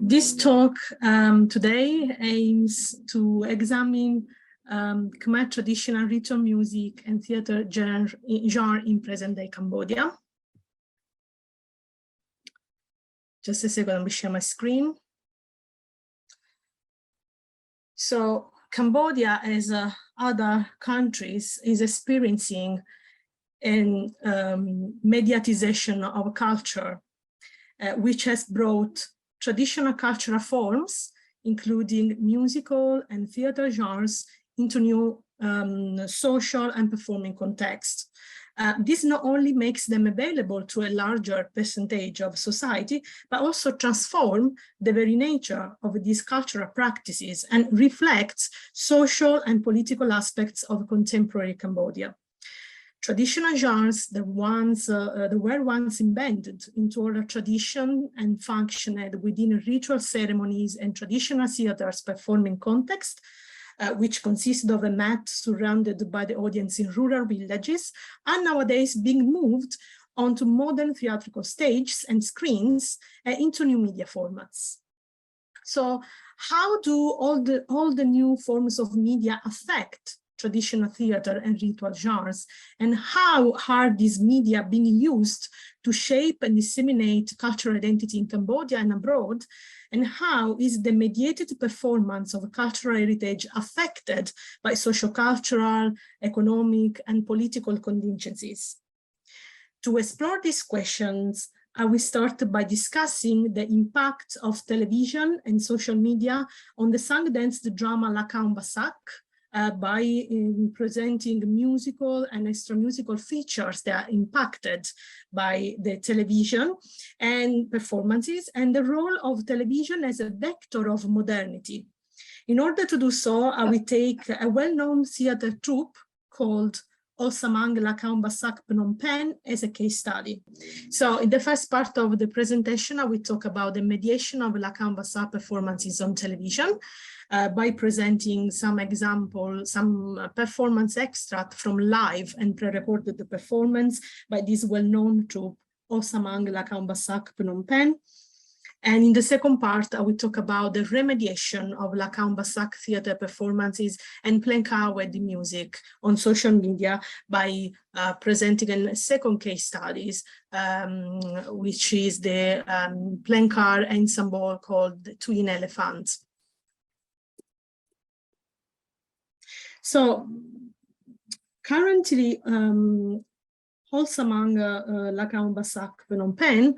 This talk today aims to examine Khmer traditional ritual music and theater genre in present-day Cambodia. Just a second, let me share my screen. So Cambodia, as other countries, is experiencing an mediatization of culture, which has brought traditional cultural forms, including musical and theater genres, into new social and performing contexts. This not only makes them available to a larger percentage of society, but also transform the very nature of these cultural practices and reflects social and political aspects of contemporary Cambodia. Traditional genres, that were once embedded into oral tradition and functioned within ritual ceremonies and traditional theaters performing context, which consisted of a mat surrounded by the audience in rural villages, are nowadays being moved onto modern theatrical stages and screens into new media formats. So how do all the new forms of media affect traditional theater and ritual genres, and how are these media being used to shape and disseminate cultural identity in Cambodia and abroad, and how is the mediated performance of cultural heritage affected by socio-cultural, economic, and political contingencies? To explore these questions, I will start by discussing the impact of television and social media on the sung-danced drama Lakhon Bassac, by presenting musical and extra-musical features that are impacted by the television and performances, and the role of television as a vector of modernity. In order to do so, I will take a well-known theater troupe called Osamang Lakhon Bassac Phnom Penh as a case study. So in the first part of the presentation, I will talk about the mediation of Lakhon Bassac performances on television by presenting some examples, some performance extract from live and pre-recorded performance by this well-known troupe, Osamang Lakhon Bassac Phnom Penh. And in the second part, I will talk about the remediation of Lakhon Bassac theater performances and phleng with the music on social media by presenting a second case studies, which is the phleng ensemble called the Twin Elephants. So currently, Osamang Lakhon Bassac Phnom Penh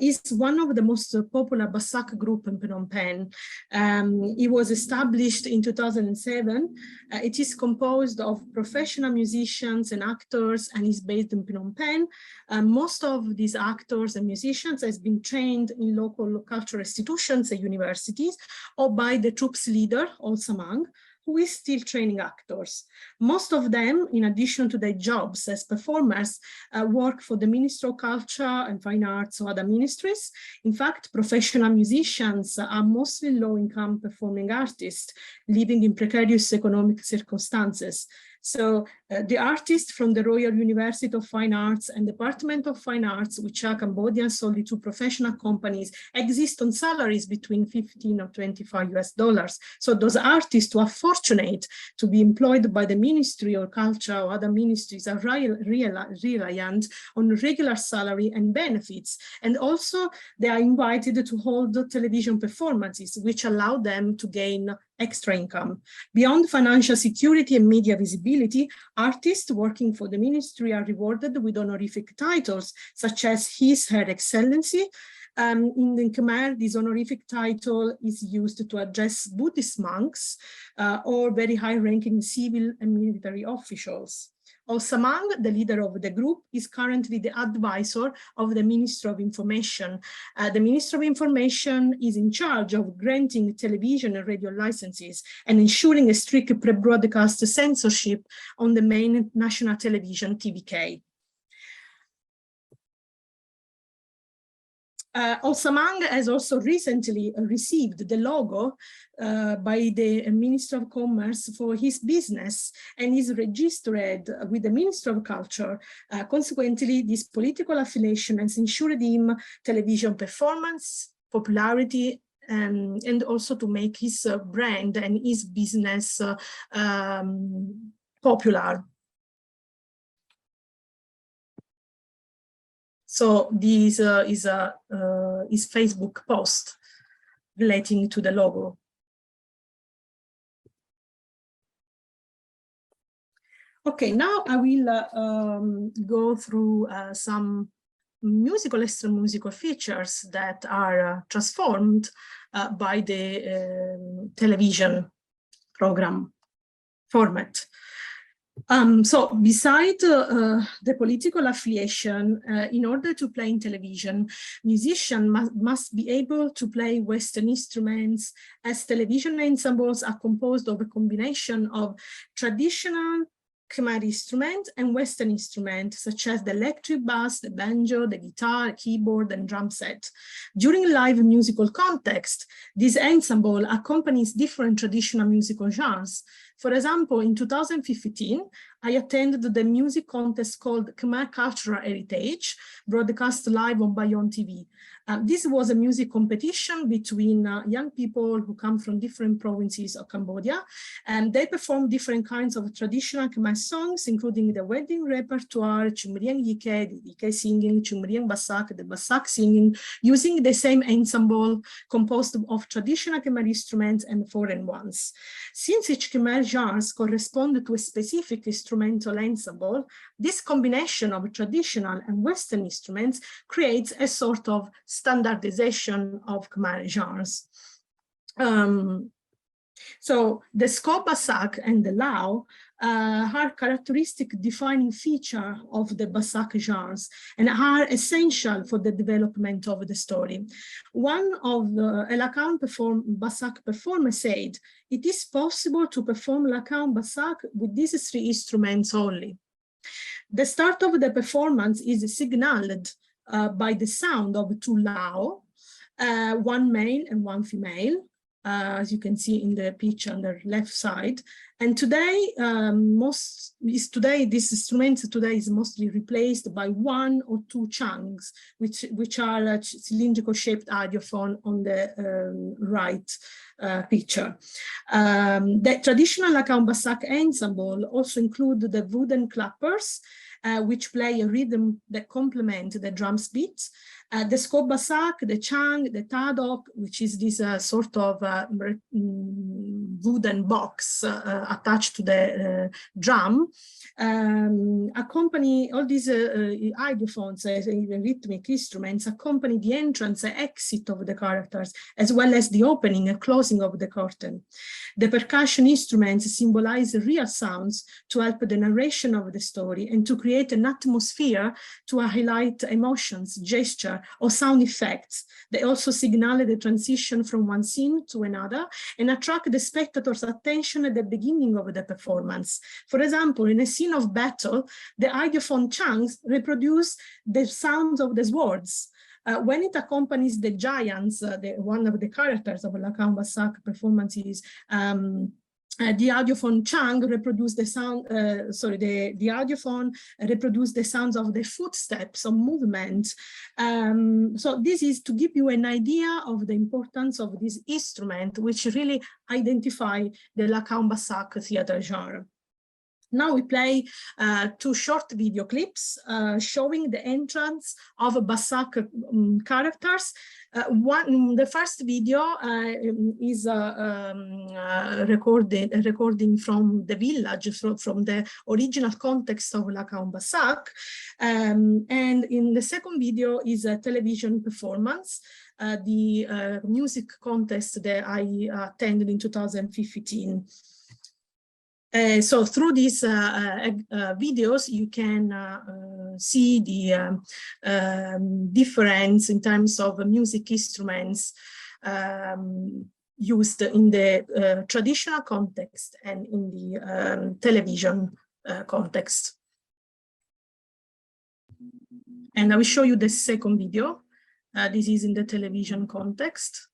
is one of the most popular Bassac group in Phnom Penh. It was established in 2007. It is composed of professional musicians and actors and is based in Phnom Penh. Most of these actors and musicians has been trained in local cultural institutions and universities or by the troupe's leader, Osamang, who is still training actors. Most of them, in addition to their jobs as performers, work for the Ministry of Culture and Fine Arts or other ministries. In fact, professional musicians are mostly low-income performing artists living in precarious economic circumstances. So the artists from the Royal University of Fine Arts and Department of Fine Arts, which are Cambodian solely two professional companies, exist on salaries between $15 or $25. So those artists who are fortunate to be employed by the Ministry of Culture or other ministries are reliant on regular salary and benefits. And also they are invited to hold television performances, which allow them to gain extra income. Beyond financial security and media visibility, artists working for the ministry are rewarded with honorific titles, such as His Her Excellency. In Khmer, this honorific title is used to address Buddhist monks or very high-ranking civil and military officials. Osamang, the leader of the group, is currently the advisor of the Ministry of Information. The Ministry of Information is in charge of granting television and radio licenses and ensuring a strict pre-broadcast censorship on the main national television, TVK. Osamang has also recently received the logo by the Minister of Commerce for his business and is registered with the Minister of Culture. Consequently, this political affiliation has ensured him television performance, popularity, and also to make his brand and his business popular. So this is his Facebook post relating to the logo. Okay, now I will go through some musical extra-musical features that are transformed by the television program format. So beside the political affiliation, in order to play in television, musicians must be able to play Western instruments, as television ensembles are composed of a combination of traditional Khmer instruments and Western instruments, such as the electric bass, the banjo, the guitar, keyboard, and drum set. During live musical context, this ensemble accompanies different traditional musical genres. For example, in 2015, I attended the music contest called Khmer Cultural Heritage, broadcast live on Bayon TV. This was a music competition between young people who come from different provinces of Cambodia, and they performed different kinds of traditional Khmer songs, including the wedding repertoire, Chumriang Yike, the Yike singing, Chumriang Bassac, the Bassac singing, using the same ensemble composed of traditional Khmer instruments and foreign ones. Since each Khmer genres correspond to a specific instrumental ensemble, this combination of traditional and Western instruments creates a sort of standardization of Khmer genres. So the Lakhon Bassac and the Lao are characteristic defining feature of the Bassac genres and are essential for the development of the story. One of the Lakhon Bassac performers said, "It is possible to perform Lakhon Bassac with these three instruments only." The start of the performance is signaled by the sound of two Lao, one male and one female, as you can see in the picture on the left side. And today, this instrument today is mostly replaced by one or two changs, which are cylindrical shaped audiophone on the right picture. The traditional Lakhon Bassac ensemble also include the wooden clappers, which play a rhythm that complement the drum's beats. The Lakhon Bassac, the chang, the tadok, which is this sort of wooden box attached to the drum, accompany all these idiophones, rhythmic instruments, accompany the entrance and exit of the characters, as well as the opening and closing of the curtain. The percussion instruments symbolize real sounds to help the narration of the story and to create an atmosphere to highlight emotions, gesture, or sound effects. They also signal the transition from one scene to another and attract the spectator's attention at the beginning of the performance. For example, in a scene of battle, the idiophone changs reproduce the sounds of the swords. When it accompanies the giants, one of the characters of Lakhon Bassac performances, the audiophone chang reproduce the sound, the audiophone reproduce the sounds of the footsteps of movement. So this is to give you an idea of the importance of this instrument, which really identify the Lakhon Bassac theater genre. Now we play two short video clips showing the entrance of Bassac characters. The first video is a recording from the village, from the original context of Lakhon Bassac. And in the second video is a television performance, the music contest that I attended in 2015. So through these videos, you can see the difference in terms of music instruments used in the traditional context and in the television context. And I will show you the second video This is in the television context.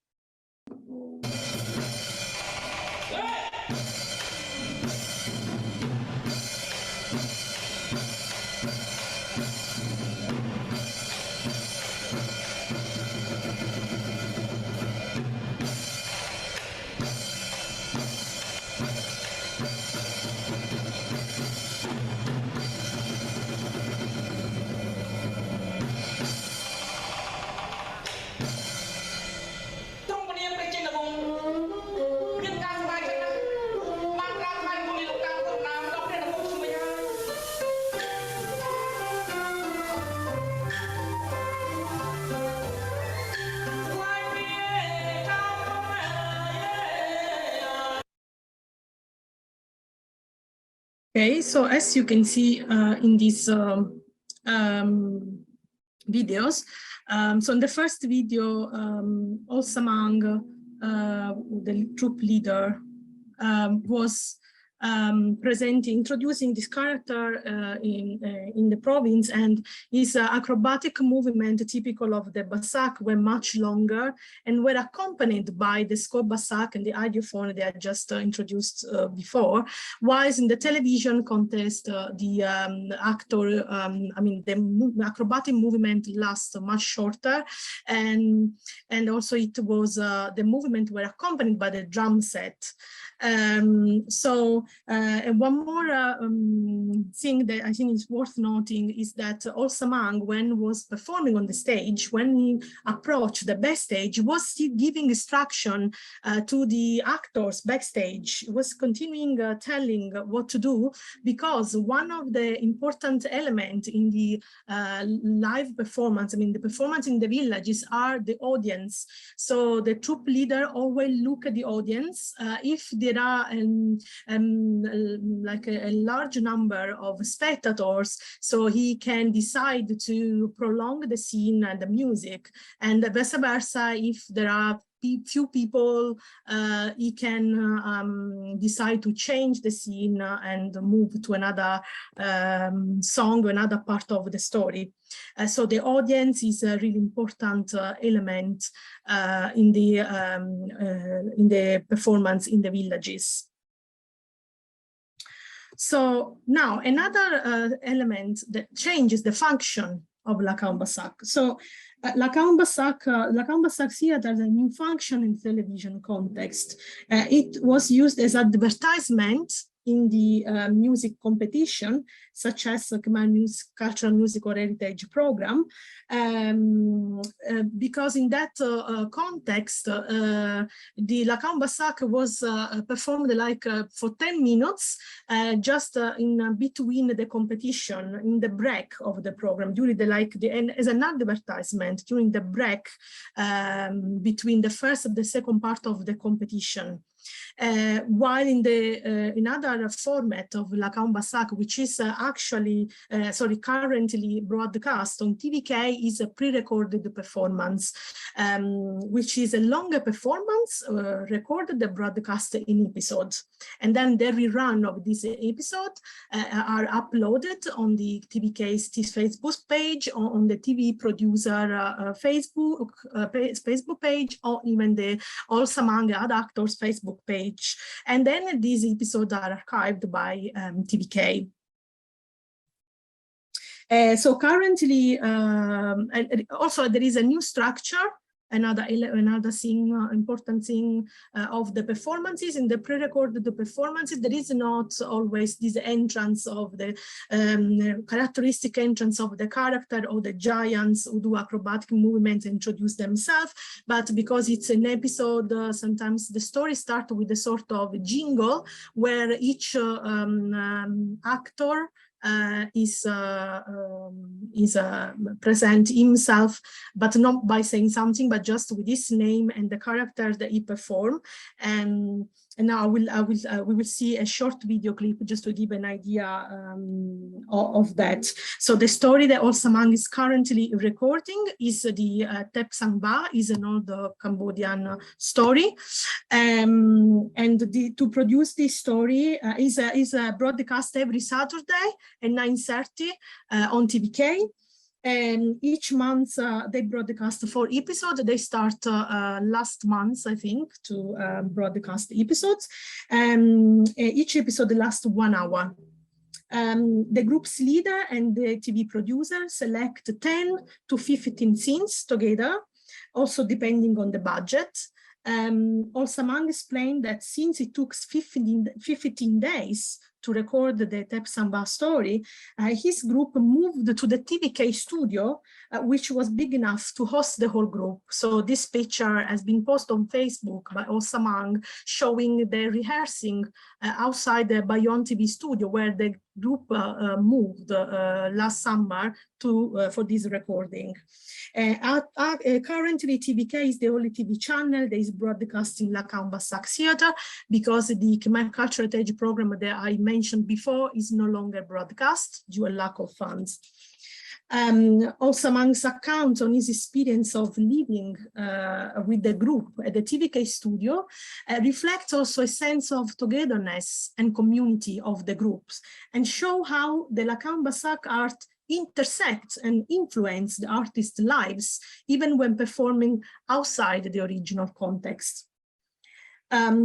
Okay, so as you can see in these videos, so in the first video, Samang, the troop leader, was introducing this character in the province, and his acrobatic movement typical of the Bassac were much longer and were accompanied by the score Bassac and the idiophone they had just introduced before, whilst in the television contest the actor, the acrobatic movement lasts much shorter, and also it was the movement were accompanied by the drum set. And one more thing that I think is worth noting is that Samang, when was performing on the stage, when he approached the backstage, was still giving instruction to the actors backstage, was continuing telling what to do, because one of the important elements in the live performance, the performance in the villages, are the audience. So the troop leader always look at the audience. If there are like a large number of spectators, so he can decide to prolong the scene and the music, and vice versa. If there are few people, he can decide to change the scene and move to another song, another part of the story. So the audience is a really important element in the performance in the villages. So now another element that changes the function of Lakhon Bassac. So Lakhon Bassac theatre has a new function in the television context. It was used as advertisement in the music competition, such as the Khmer Cultural Music or Heritage Program, because in that context, the Lakhon Bassac was performed like for 10 minutes, just in between the competition, in the break of the program, during the as an advertisement during the break between the first and the second part of the competition. While in the another format of Lakhon Bassac, which is actually currently broadcast on TVK, is a pre-recorded performance, which is a longer performance recorded and broadcast in episodes, and then the rerun of this episode are uploaded on the TVK's Facebook page, or on the TV producer Facebook page, or even the Samang other actors Facebook page, and then these episodes are archived by TVK. So currently, also there is a new structure. Another thing, important thing of the performances. In the pre-recorded performances, there is not always this entrance of the characteristic entrance of the character or the giants who do acrobatic movements and introduce themselves. But because it's an episode, sometimes the story starts with a sort of jingle where each actor is present himself, but not by saying something, but just with his name and the character that he performed. And now we will see a short video clip just to give an idea of that. So the story that Samang is currently recording is the Tep Sang Ba, is an old Cambodian story, and to produce this story is broadcast every Saturday at 9:30 on TVK. And each month they broadcast 4 episodes. They start last month, I think, to broadcast episodes. Each episode lasts 1 hour. The group's leader and the TV producer select 10 to 15 scenes together, also depending on the budget. Samang explained that since it took 15 days to record the Tep Samba story, his group moved to the TVK studio, which was big enough to host the whole group. So this picture has been posted on Facebook by Samang, showing the rehearsing outside the Bayon TV studio, where the group moved last summer for this recording. Currently, TVK is the only TV channel that is broadcasting Lakhon Bassac theater, because the Khmer Cultural Heritage program that I mentioned before is no longer broadcast due to lack of funds. Samang's account on his experience of living with the group at the TVK studio reflects also a sense of togetherness and community of the groups, and show how the Lakhon Bassac art intersect and influence the artists' lives, even when performing outside the original context.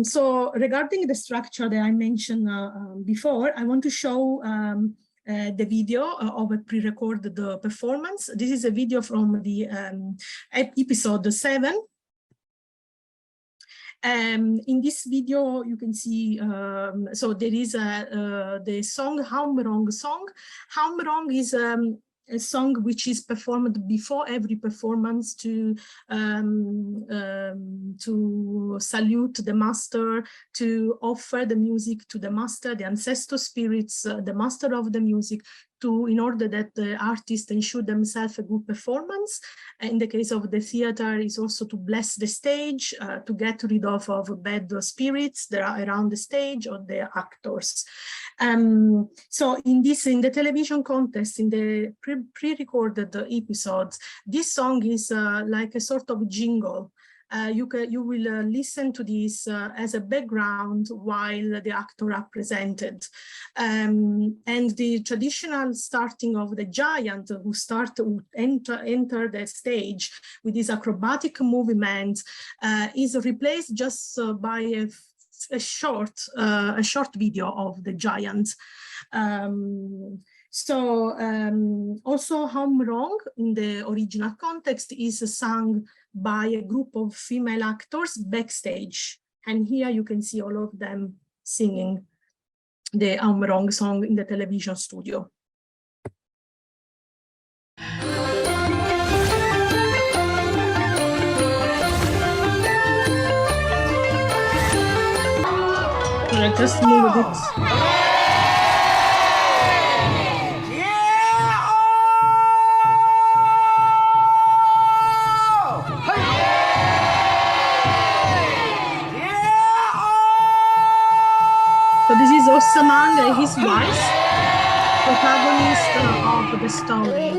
So regarding the structure that I mentioned before, I want to show the video of a pre-recorded performance. This is a video from the episode 7. In this video, you can see, so there is the song Haumrong song. Haumrong is a song which is performed before every performance to salute the master, to offer the music to the master, the ancestor spirits, the master of the music, in order that the artists ensure themselves a good performance. In the case of the theater, is also to bless the stage, to get rid of bad spirits that are around the stage or the actors. So in the television contest, in the pre-recorded episodes, this song is like a sort of jingle. You will listen to this as a background while the actor are presented. And the traditional starting of the giant who enter the stage with this acrobatic movement is replaced just by a short video of the giant. Also Haumrong in the original context is sung by a group of female actors backstage. And here you can see all of them singing the Haumrong song in the television studio. I'll just move a bit. So this is Samang and his wife, protagonist of the story.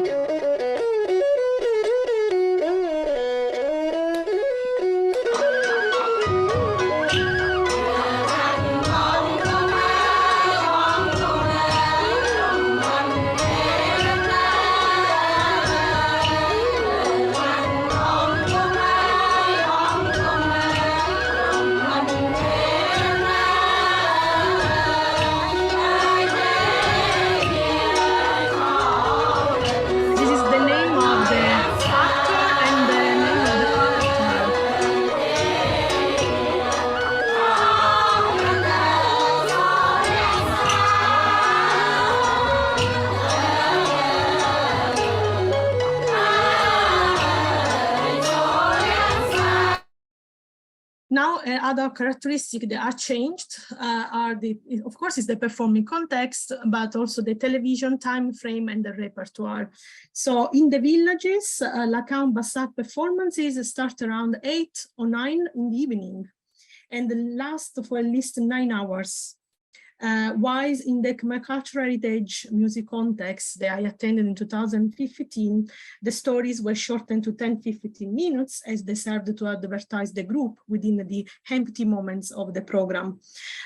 Now, other characteristics that are changed of course, is the performing context, but also the television time frame and the repertoire. So in the villages, Lakhon Bassac performances start around 8 or 9 in the evening and last for at least 9 hours. While in the Khmer Cultural Heritage music context that I attended in 2015, the stories were shortened to 10-15 minutes as they served to advertise the group within the empty moments of the program.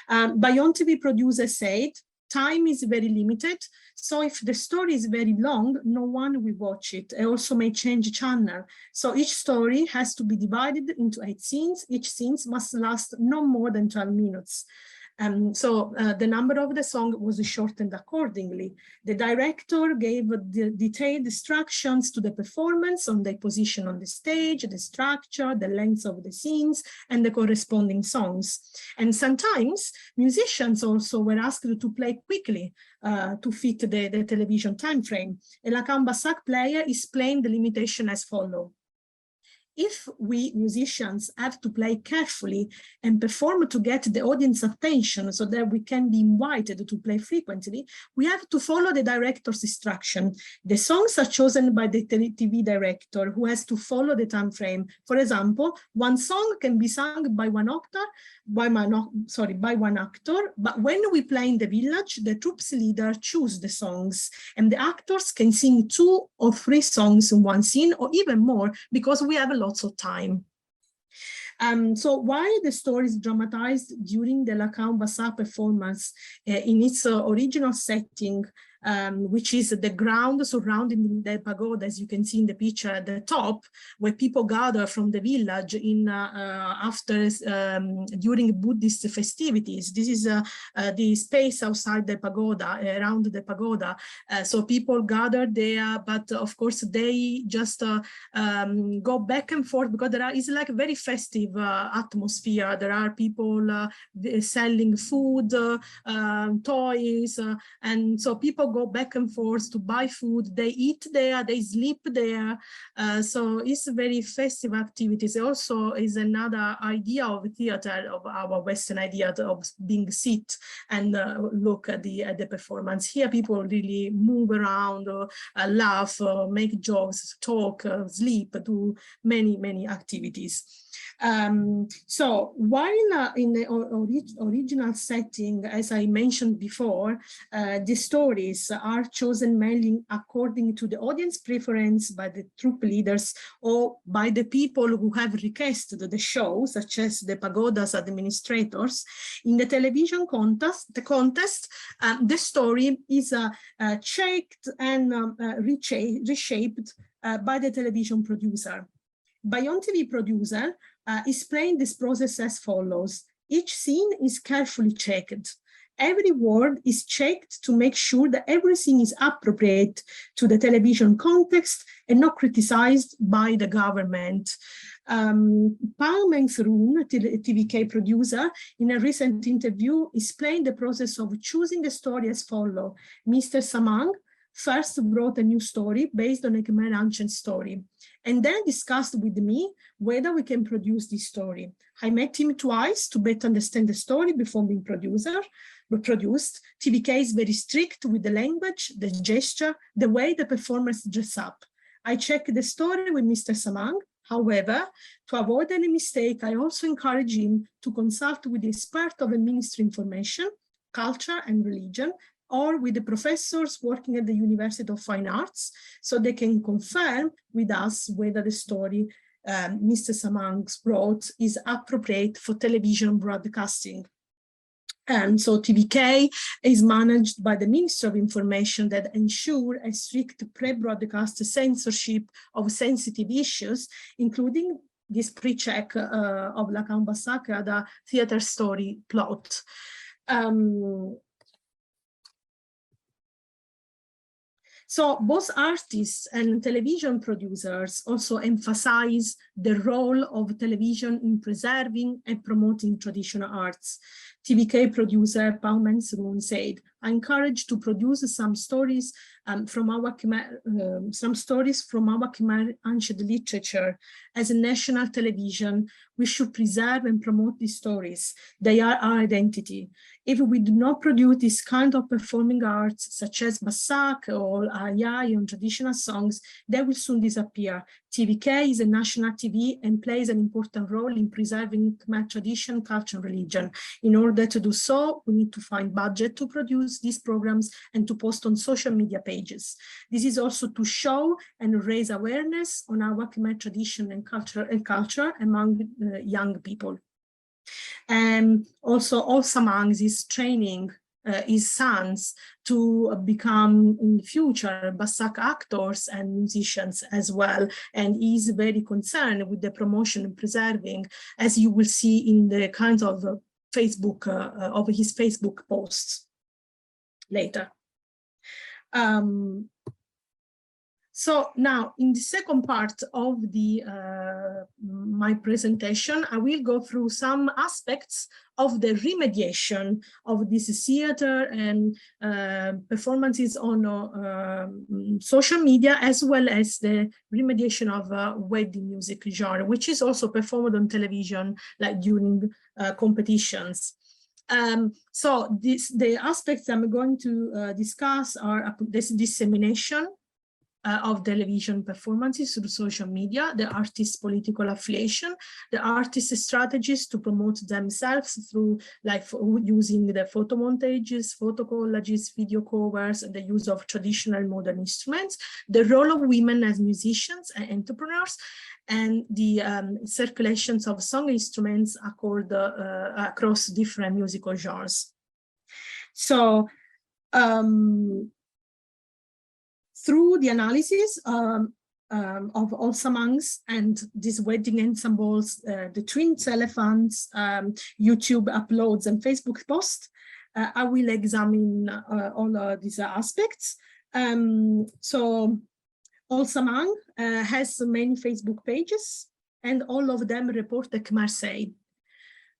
Bayon TV producer said, time is very limited. So if the story is very long, no one will watch it. It also may change channel. So each story has to be divided into 8 scenes. Each scene must last no more than 12 minutes. So the number of the song was shortened accordingly. The director gave the detailed instructions to the performance on the position on the stage, the structure, the length of the scenes, and the corresponding songs. And sometimes musicians also were asked to play quickly to fit the television time frame. A Lakhon Bassac player is playing the limitation as follows. If we musicians have to play carefully and perform to get the audience attention so that we can be invited to play frequently, we have to follow the director's instruction. The songs are chosen by the TV director, who has to follow the time frame. For example, one song can be sung by one actor, but when we play in the village, the troop's leader chooses the songs, and the actors can sing 2 or 3 songs in one scene, or even more, because we have lots of time. So while the story is dramatized during the Lakhon Bassac performance in its original setting, which is the ground surrounding the pagoda, as you can see in the picture at the top, where people gather from the village in during Buddhist festivities. This is the space outside the pagoda, around the pagoda. So people gather there, but of course they just go back and forth, because there is like a very festive atmosphere. There are people selling food, toys, and so people go back and forth to buy food. They eat there, they sleep there. So it's very festive activities. It also is another idea of theater, of our Western idea of being sit and look at the performance. Here people really move around, laugh, make jokes, talk, sleep, do many activities. So while in the original setting, as I mentioned before, the stories are chosen mainly according to the audience preference by the troupe leaders or by the people who have requested the show, such as the pagoda's administrators. In the television contest, the story is checked and reshaped by the television producer. By on-TV producer, explain this process as follows. Each scene is carefully checked. Every word is checked to make sure that everything is appropriate to the television context and not criticized by the government. Paul Mengsroon, TVK producer, in a recent interview, explained the process of choosing a story as follows. Mr. Samang first wrote a new story based on a Khmer ancient story, and then discussed with me whether we can produce this story. I met him twice to better understand the story before being produced. TVK is very strict with the language, the gesture, the way the performers dress up. I checked the story with Mr. Samang. However, to avoid any mistake, I also encourage him to consult with the expert of the Ministry of Information, Culture and Religion, or with the professors working at the University of Fine Arts, so they can confirm with us whether the story Mr. Samang wrote is appropriate for television broadcasting. So TVK is managed by the Ministry of Information that ensure a strict pre-broadcast censorship of sensitive issues, including this pre-check of Lakhon Bassac, the theater story plot. So both artists and television producers also emphasize the role of television in preserving and promoting traditional arts. TVK producer Paul Mengsroon said, I encourage to produce some stories from our Khmer ancient literature. As a national television, we should preserve and promote these stories. They are our identity. If we do not produce this kind of performing arts, such as Bassac or Ayai on traditional songs, they will soon disappear. TVK is a national TV and plays an important role in preserving Khmer tradition, culture, and religion. In order to do so, we need to find budget to produce these programs and to post on social media pages. This is also to show and raise awareness on our Khmer tradition and culture among young people. And also Samang's training his sons to become in the future Bassac actors and musicians as well. And he's very concerned with the promotion and preserving, as you will see in the kinds of Facebook, of his Facebook posts later. So now, in the second part of the my presentation, I will go through some aspects of the remediation of this theater and performances on social media, as well as the remediation of wedding music genre, which is also performed on television, like during competitions. So the aspects I'm going to discuss are this dissemination of television performances through social media, the artist's political affiliation, the artist's strategies to promote themselves through like using the photo montages, photo collages, video covers, and the use of traditional modern instruments, the role of women as musicians and entrepreneurs, and the circulations of song instruments across different musical genres. So, through the analysis of all samangs and these wedding ensembles, the twin elephants, YouTube uploads and Facebook posts, I will examine all these aspects. So all samang has many Facebook pages, and all of them report the Khmer say,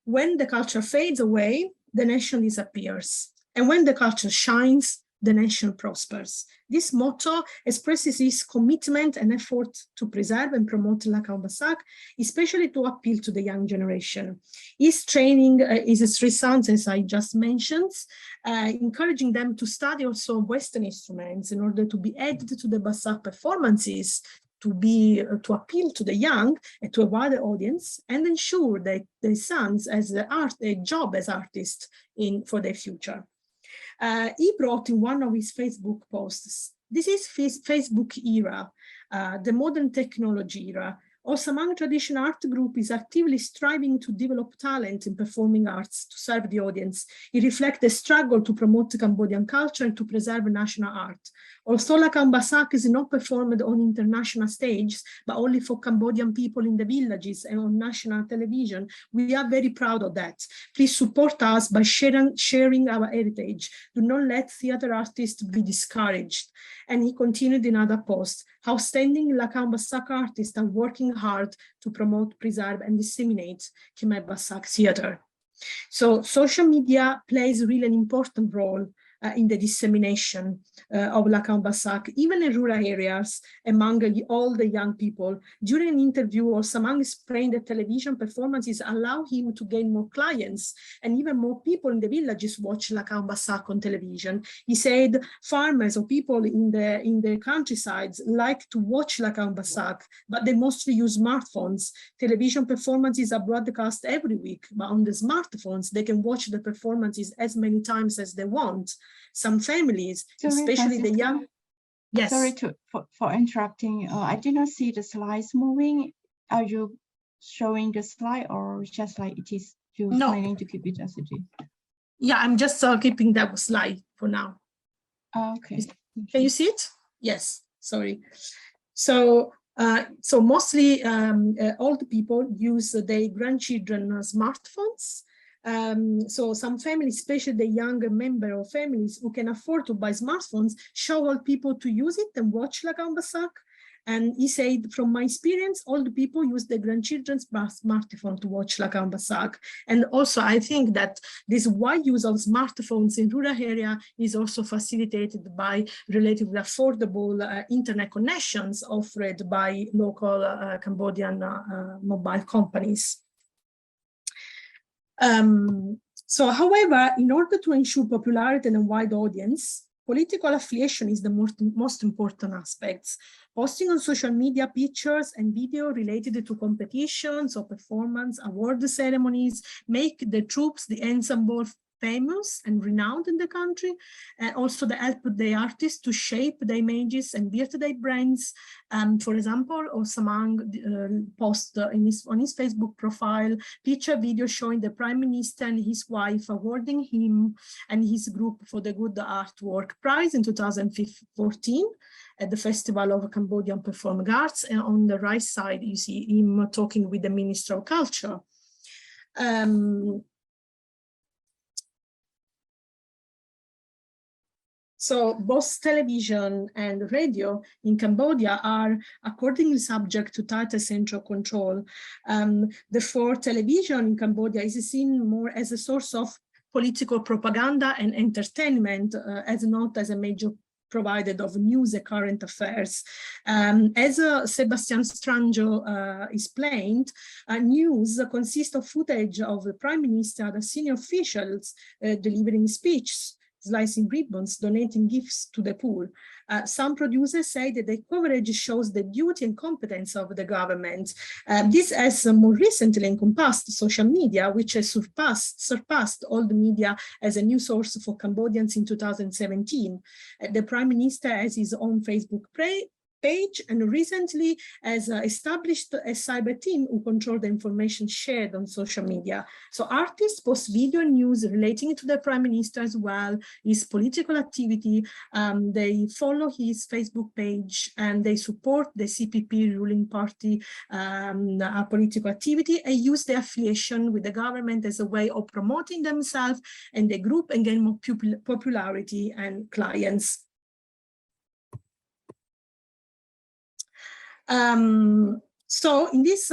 when the culture fades away, the nation disappears. And when the culture shines, the nation prospers. This motto expresses his commitment and effort to preserve and promote Lakhon Bassac, especially to appeal to the young generation. His training his three sons, as I just mentioned, encouraging them to study also Western instruments in order to be added to the Bassac performances, to appeal to the young and to a wider audience, and ensure that their sons has a job as artists for their future. He brought in one of his Facebook posts, this is Facebook era, the modern technology era. Also, among traditional art group is actively striving to develop talent in performing arts to serve the audience. It reflects the struggle to promote Cambodian culture and to preserve national art. Also, Lakhon Bassac is not performed on international stages, but only for Cambodian people in the villages and on national television. We are very proud of that. Please support us by sharing our heritage. Do not let theater artists be discouraged. And he continued in other posts, outstanding Lakhon Bassac artists are working hard to promote, preserve, and disseminate Khmer Bassac theater. So social media plays really an important role in the dissemination of Lakhon Bassac, even in rural areas, among all the young people. During an interview, Samang explained that television performances allow him to gain more clients, and even more people in the villages watch Lakhon Bassac on television. He said farmers or people in the countrysides like to watch Lakhon Bassac, but they mostly use smartphones. Television performances are broadcast every week, but on the smartphones, they can watch the performances as many times as they want. Some families, especially the young. Yes. Sorry for interrupting. I did not see the slides moving. Are you showing the slide or just like it is you planning to keep it as it is? Yeah, I'm just keeping that slide for now. Okay. Can you see it? Yes. Sorry. So mostly old people use their grandchildren smartphones. So some families, especially the younger member of families who can afford to buy smartphones, show old people to use it and watch Lakhon Bassac. And he said, from my experience, old people use their grandchildren's smartphone to watch Lakhon Bassac. And also, I think that this wide use of smartphones in rural area is also facilitated by relatively affordable internet connections offered by local Cambodian mobile companies. So, however, in order to ensure popularity and a wide audience, political affiliation is the most important aspects. Posting on social media pictures and video related to competitions or performance, award ceremonies, make the troops, the ensemble famous and renowned in the country. Also, they help the artists to shape the images and build their brands. For example, Osamang posts on his Facebook profile picture video showing the Prime Minister and his wife awarding him and his group for the Good Artwork Prize in 2014 at the Festival of Cambodian Performing Arts. And on the right side, you see him talking with the Minister of Culture. So both television and radio in Cambodia are accordingly subject to tighter central control. Therefore, television in Cambodia is seen more as a source of political propaganda and entertainment, as not as a major provider of news and current affairs. As Sebastian Strangio explained, news consists of footage of the Prime Minister and senior officials delivering speeches, slicing ribbons, donating gifts to the poor. Some producers say that the coverage shows the duty and competence of the government. This has more recently encompassed social media, which has surpassed all the media as a news source for Cambodians in 2017. The Prime Minister has his own Facebook page and recently has established a cyber team who control the information shared on social media. So artists post video news relating to the Prime Minister as well, his political activity. They follow his Facebook page and they support the CPP ruling party political activity and use the affiliation with the government as a way of promoting themselves and the group and gain more popularity and clients. So in this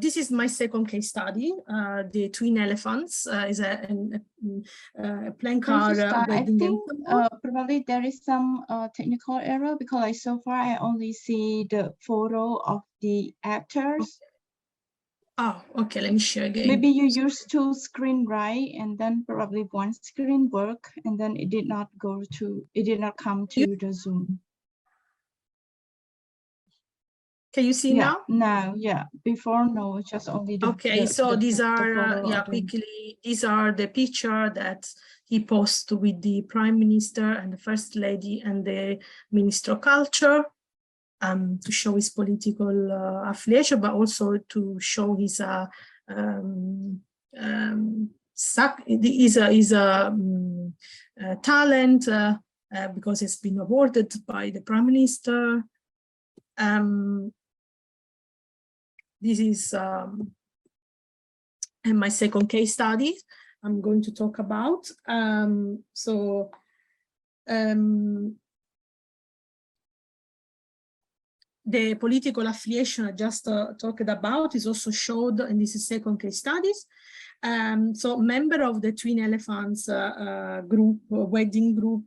this is my second case study. The twin elephants is a playing card. I think probably there is some technical error because so far I only see the photo of the actors. Oh, okay. Let me share again. Maybe you used two screen, right? And then probably one screen work, and then it did not come to the Zoom. Can you see now? Now, yeah. Before, no, just only the. Okay, so these are quickly. These are the picture that he posted with the Prime Minister and the First Lady and the Minister of Culture, to show his political affiliation, but also to show his talent because it's been awarded by the Prime Minister. This is my second case study I'm going to talk about. The political affiliation I just talked about is also showed in this second case studies. So member of the Twin Elephants group, wedding group,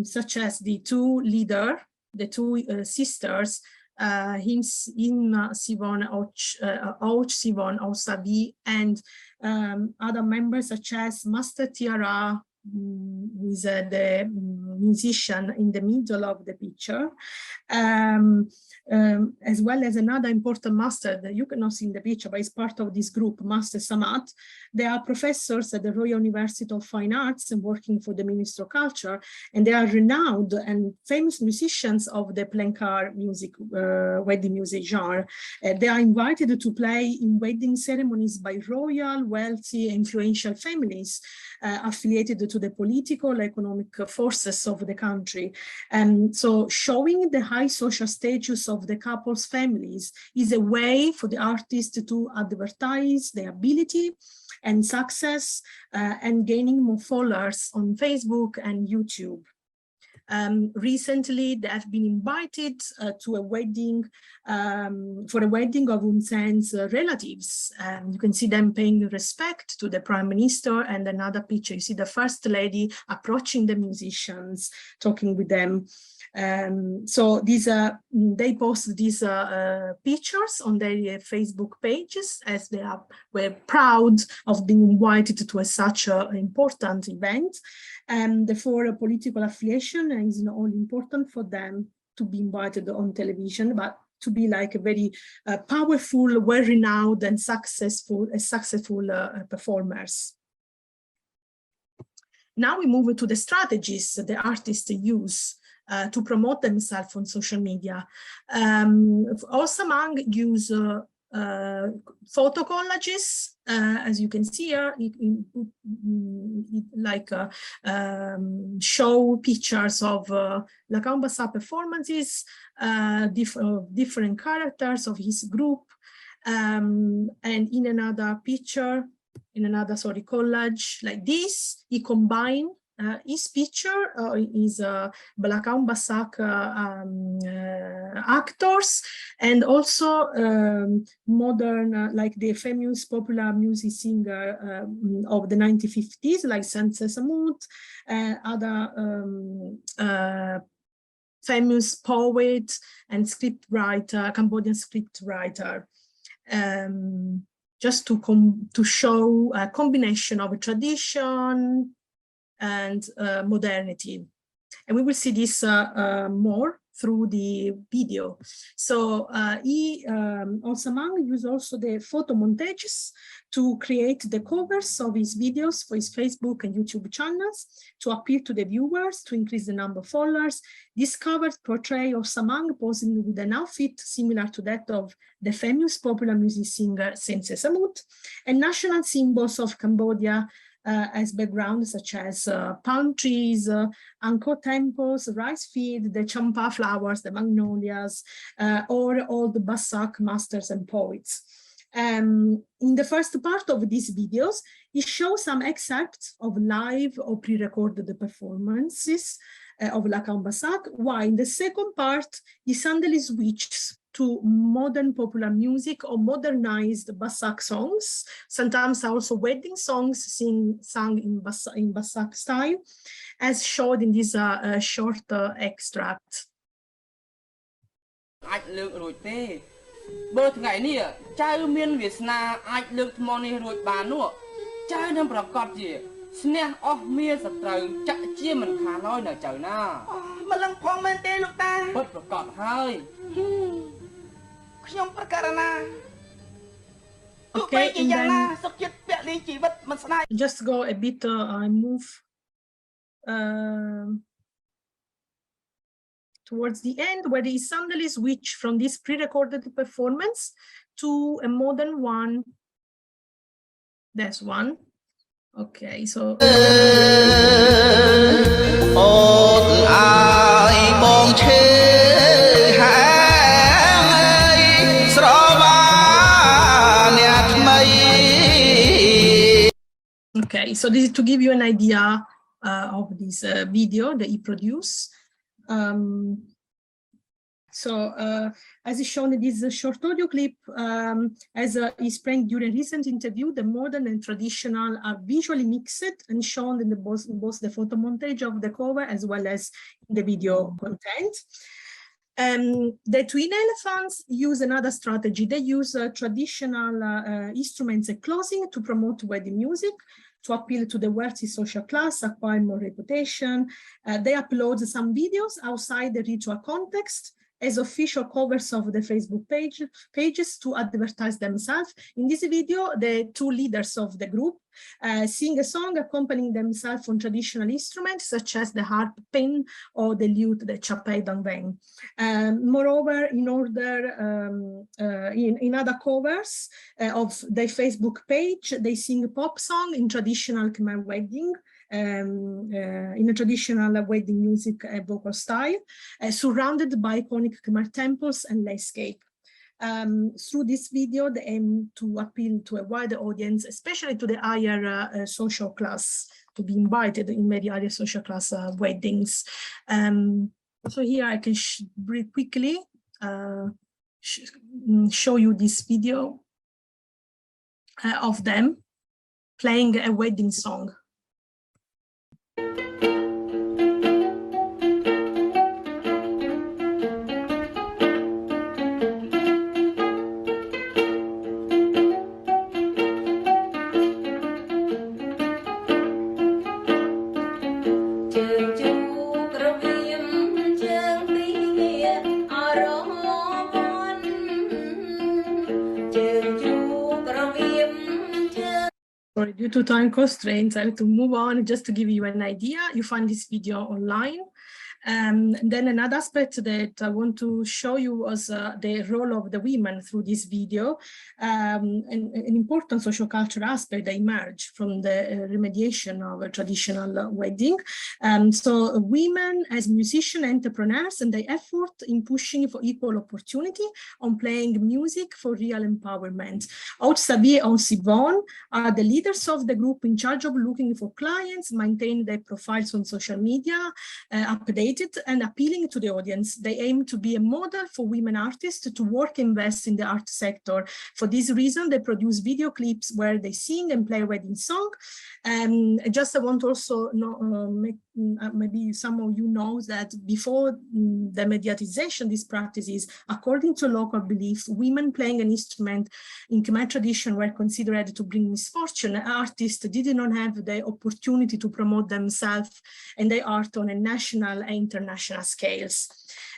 such as the two leaders, the two sisters, Him Sivon, Och Sivon, Osabi, and other members such as Master Tiara, who is the musician in the middle of the picture, as well as another important master that you cannot see in the picture, but is part of this group, Master Samat. They are professors at the Royal University of Fine Arts and working for the Ministry of Culture, and they are renowned and famous musicians of the phleng music, wedding music genre. They are invited to play in wedding ceremonies by royal, wealthy, influential families affiliated to the political, economic forces of the country. And so showing the high social status of the couple's families is a way for the artist to advertise their ability and success and gaining more followers on Facebook and YouTube. Recently, they have been invited to a wedding, for a wedding of Hun Sen's relatives. You can see them paying respect to the Prime Minister, and another picture, you see the First Lady approaching the musicians, talking with them. So these they post these pictures on their Facebook pages as they were proud of being invited to such an important event. And therefore, a political affiliation is not only important for them to be invited on television, but to be like a very powerful, well-renowned and successful performers. Now we move to the strategies the artists use to promote themselves on social media. SaEm use photo collages, as you can see here, show pictures of Lakhon Bassac performances, different characters of his group, and in another picture, collage like this, he combined his picture is Lakhon Bassac actors, and also modern, like the famous popular music singer of the 1950s, like SaEm, other famous poet and script writer, Cambodian script writer. Just to show a combination of a tradition and modernity. And we will see this more through the video. So SaEm used also the photo montages to create the covers of his videos for his Facebook and YouTube channels to appeal to the viewers, to increase the number of followers. This cover portray of SaEm posing with an outfit similar to that of the famous popular music singer SaEm, and national symbols of Cambodia as background, such as palm trees, Angkor temples, rice field, the champa flowers, the magnolias, or all the Bassac masters and poets. In the first part of these videos, he shows some excerpts of live or pre-recorded performances of Lakhon Bassac, while in the second part, he suddenly switches to modern popular music or modernized Bassac songs, sometimes also wedding songs sung in Bassac style, as shown in this short extract. Okay, and then just go a bit, I move towards the end, where he suddenly switch from this pre-recorded performance to a modern one. That's one. Okay, so okay, so this is to give you an idea of this video that he produced. As is shown in this short audio clip, as is framed during a recent interview, the modern and traditional are visually mixed and shown in both the photo montage of the cover as well as in the video content. The twin elephants use another strategy. They use traditional instruments and clothing to promote wedding music, to appeal to the wealthy social class, acquire more reputation. They upload some videos outside the ritual context as official covers of the Facebook pages to advertise themselves. In this video, the two leaders of the group sing a song accompanying themselves on traditional instruments such as the harp pen or the lute, the chapei dangveng. Moreover, in other covers of their Facebook page, they sing a pop song in traditional Khmer wedding, in a traditional wedding music vocal style, surrounded by iconic Khmer temples and landscape. Through this video, they aim to appeal to a wider audience, especially to the higher social class, to be invited in many higher social class weddings. So here I can very quickly show you this video of them playing a wedding song. Sorry, due to time constraints, I have to move on. Just to give you an idea, you find this video online. Then another aspect that I want to show you was the role of the women through this video, an important socio-cultural aspect that emerged from the remediation of a traditional wedding. So women as musician entrepreneurs and their effort in pushing for equal opportunity on playing music for real empowerment. Haute Xavier and Sivon are the leaders of the group in charge of looking for clients, maintaining their profiles on social media, updated and appealing to the audience. They aim to be a model for women artists to work and invest in the art sector. For this reason, they produce video clips where they sing and play a wedding song. I want to also know, maybe some of you know that before the mediatization, these practices, according to local belief, women playing an instrument in Khmer tradition were considered to bring misfortune. Artists did not have the opportunity to promote themselves and their art on a national and international scales.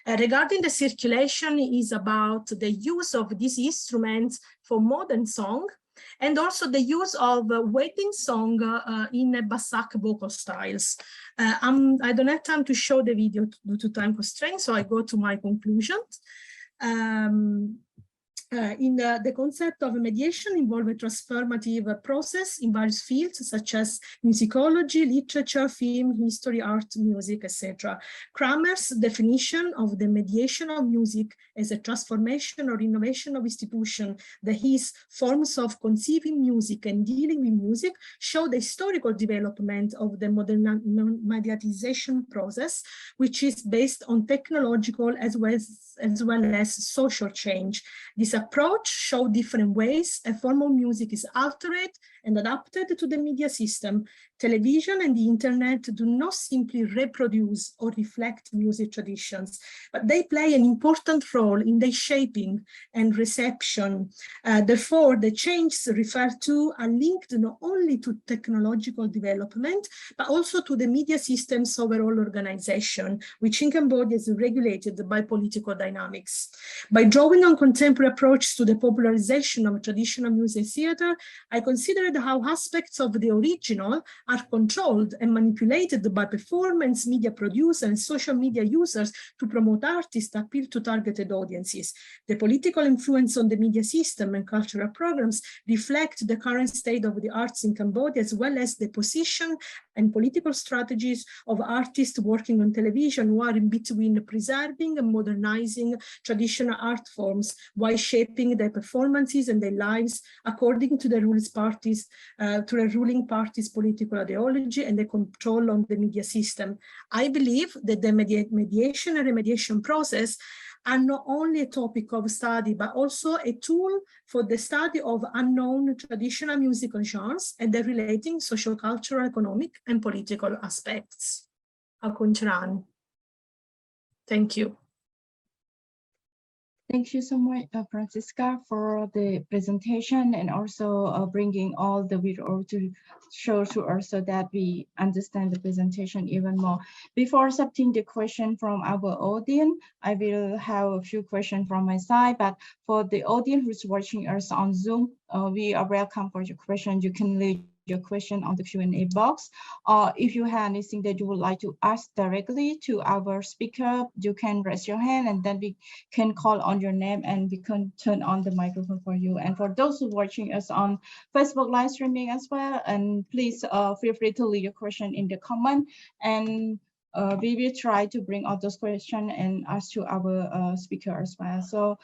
Regarding the circulation is about the use of these instruments for modern song, and also the use of wedding song in Bassac vocal styles. I don't have time to show the video due to time constraints, so I go to my conclusions. The concept of mediation involves a transformative process in various fields such as musicology, literature, film, history, art, music, etc. Kramer's definition of the mediation of music as a transformation or innovation of institution, that is, forms of conceiving music and dealing with music, show the historical development of the modern mediatization process, which is based on technological as well as social change. This approach shows different ways a form of music is altered and adapted to the media system. Television and the internet do not simply reproduce or reflect music traditions, but they play an important role in their shaping and reception. Therefore, the changes referred to are linked not only to technological development, but also to the media system's overall organization, which in Cambodia is regulated by political dynamics. By drawing on contemporary approaches to the popularization of traditional music theater, I considered how aspects of the original are controlled and manipulated by performance media producers and social media users to promote artists, appeal to targeted audiences. The political influence on the media system and cultural programs reflect the current state of the arts in Cambodia, as well as the position and political strategies of artists working on television who are in between preserving and modernizing traditional art forms while shaping their performances and their lives according to the ruling party's political ideology and the control on the media system. I believe that the mediation and remediation process are not only a topic of study, but also a tool for the study of unknown traditional musical genres and their relating social, cultural, economic, and political aspects. Thank you. Thank you so much, Francesca, for the presentation and also bringing all the video to show to us so that we understand the presentation even more. Before accepting the question from our audience, I will have a few questions from my side, but for the audience who's watching us on Zoom, we are welcome for your question. You can leave your question on the Q&A box, or if you have anything that you would like to ask directly to our speaker, you can raise your hand and then we can call on your name and we can turn on the microphone for you. And for those who are watching us on Facebook live streaming as well, and please feel free to leave your question in the comment, and we will try to bring all those questions and ask to our speaker as well. So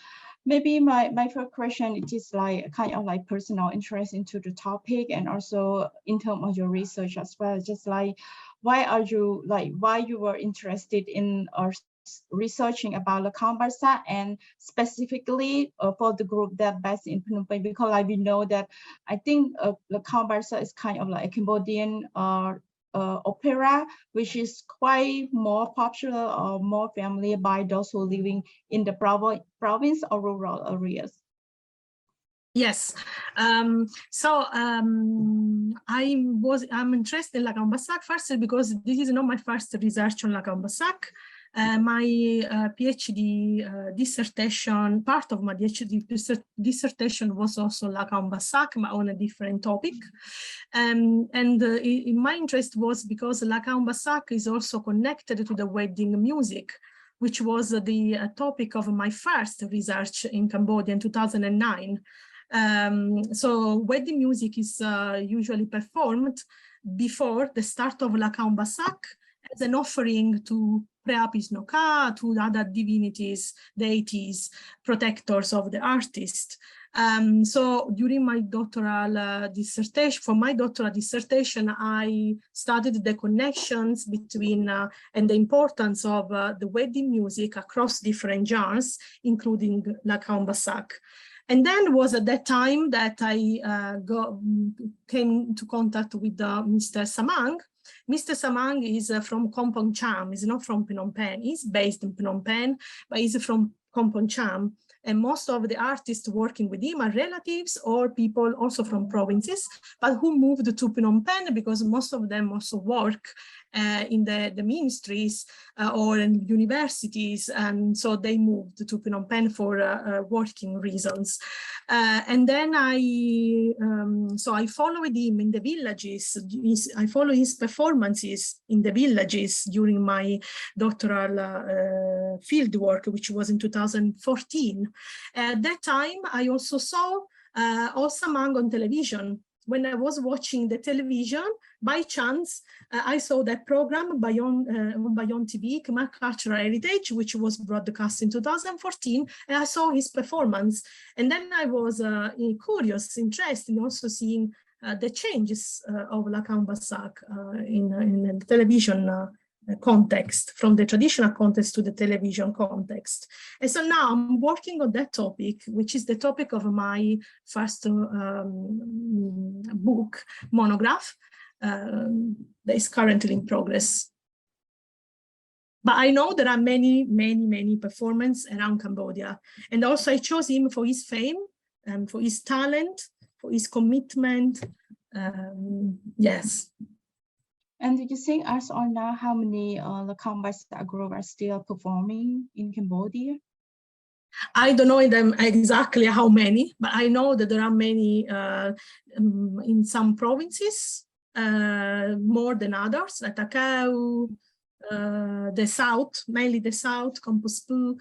maybe my first question, it is like kind of like personal interest into the topic and also in terms of your research as well. Just like, why you were interested in researching about Lakhon Bassac and specifically for the group that based in Phnom Penh, because like we know that I think Lakhon Bassac is kind of like a Cambodian opera, which is quite more popular or more familiar by those who are living in the province or rural areas. Yes, I'm interested in Lakhon Bassac first because this is not my first research on Lakhon Bassac. My PhD dissertation, part of my PhD dissertation was also Lakhon Bassac, but on a different topic. My interest was because Lakhon Bassac is also connected to the wedding music, which was the topic of my first research in Cambodia in 2009. So wedding music is usually performed before the start of Lakhon Bassac as an offering to Preapis Noka, to other divinities, deities, protectors of the artist. So during my doctoral dissertation, for my doctoral dissertation, I studied the connections between and the importance of the wedding music across different genres, including Lakhon Bassac. And then was at that time that I came into contact with Mr. Samang. Mr. Samang is from Kompong Cham. He's not from Phnom Penh. He's based in Phnom Penh, but he's from Kompong Cham. And most of the artists working with him are relatives or people also from provinces, but who moved to Phnom Penh because most of them also work in the ministries or in universities. And so they moved to Phnom Penh for working reasons. And then so I followed him in the villages. I follow his performances in the villages during my doctoral field work, which was in 2014. At that time, I also saw Samang on television. When I was watching the television, by chance, I saw that program on Bayon TV, Khmer Cultural Heritage, which was broadcast in 2014, and I saw his performance. And then I was curious, interested in also seeing the changes of Lakhon Bassac in the television context, from the traditional context to the television context. And so now I'm working on that topic, which is the topic of my first book, monograph, that is currently in progress. But I know there are many, many, many performances around Cambodia. And also I chose him for his fame, for his talent, for his commitment. Yes. And do you think as of now, how many Lakhon Bassac group are still performing in Cambodia? I don't know them exactly how many, but I know that there are many in some provinces, more than others, like Takao, the south, mainly the south, Kompong.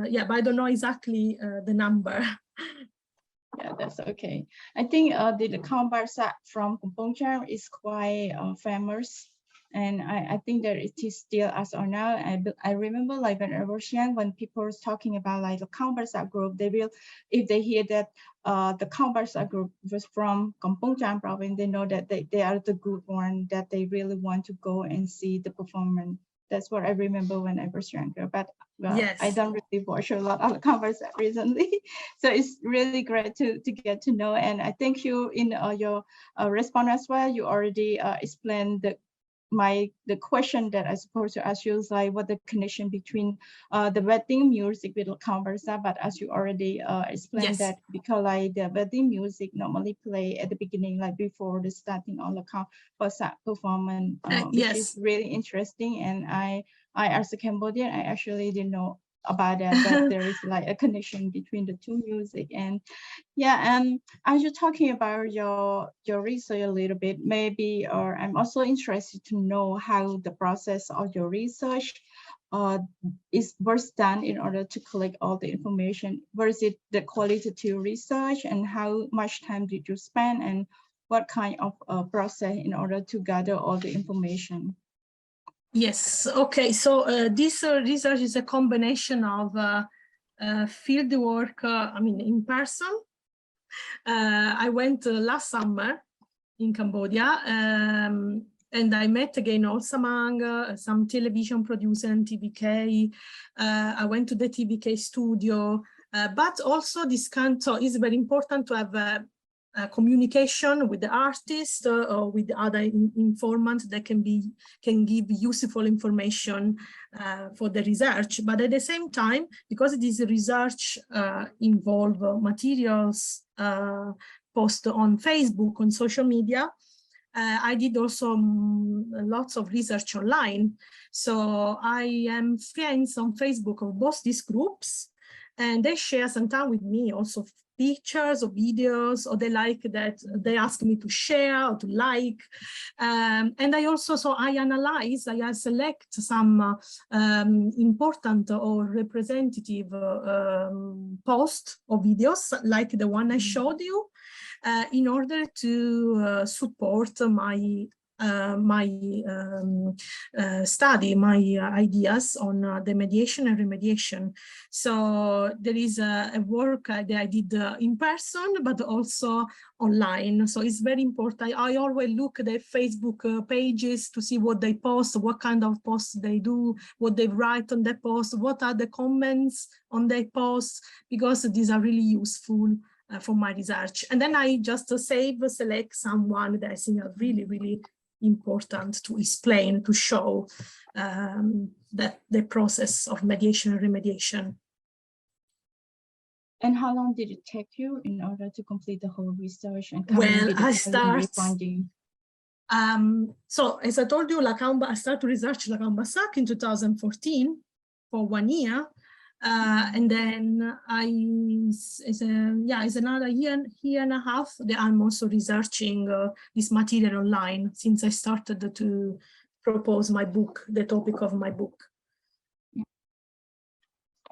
Yeah, but I don't know exactly the number. Yeah, that's okay. I think the Lakhon Bassac from Kompong Cham is quite famous, and I think that it is still as of now. I remember like when I was young, when people was talking about like the Lakhon Bassac group, they will, if they hear that the Lakhon Bassac group was from Kompong Cham province, they know that they are the good one, that they really want to go and see the performance. That's what I remember when I was younger, but well, yes. I don't really watch a lot of Lakhon Bassac recently. So it's really great to get to know. And I thank you in your response as well. You already explained the question that I supposed to ask you is like what the connection between the wedding music with Lakhon Bassac, but as you already explained, yes, that because like the wedding music normally play at the beginning, like before the starting of Lakhon Bassac performance, which yes, is really interesting. And I as a Cambodian, I actually didn't know about that there is like a connection between the two music. And yeah, and as you're talking about your research a little bit, maybe, or I'm also interested to know how the process of your research was done in order to collect all the information. Was it the qualitative research, and how much time did you spend, and what kind of process in order to gather all the information? Yes, okay, so this research is a combination of field work, I mean, in person. I went last summer in Cambodia, and I met again Samang, some television producer and TVK. I went to the TVK studio, but also this kind, so it's very important to have communication with the artist or with other informants that can give useful information for the research. But at the same time, because this research involve materials post on Facebook, on social media, I did also lots of research online. So I am friends on Facebook of both these groups, and they share sometimes with me also pictures or videos, or they like that they ask me to share or to like. And I also, so I analyze, I select some important or representative posts or videos like the one I showed you, in order to support my study, my ideas on the mediation and remediation. So there is a work that I did in person, but also online. So it's very important. I always look at their Facebook pages to see what they post, what kind of posts they do, what they write on their posts, what are the comments on their posts, because these are really useful for my research. And then I just select someone that I think are really, really important to explain, to show that the process of mediation and remediation. And how long did it take you in order to complete the whole research? And well, I start. So as I told you, I started to research Lakhon Bassac in 2014 for 1 year. And then it's another year and a half that I'm also researching this material online since I started to propose my book, the topic of my book.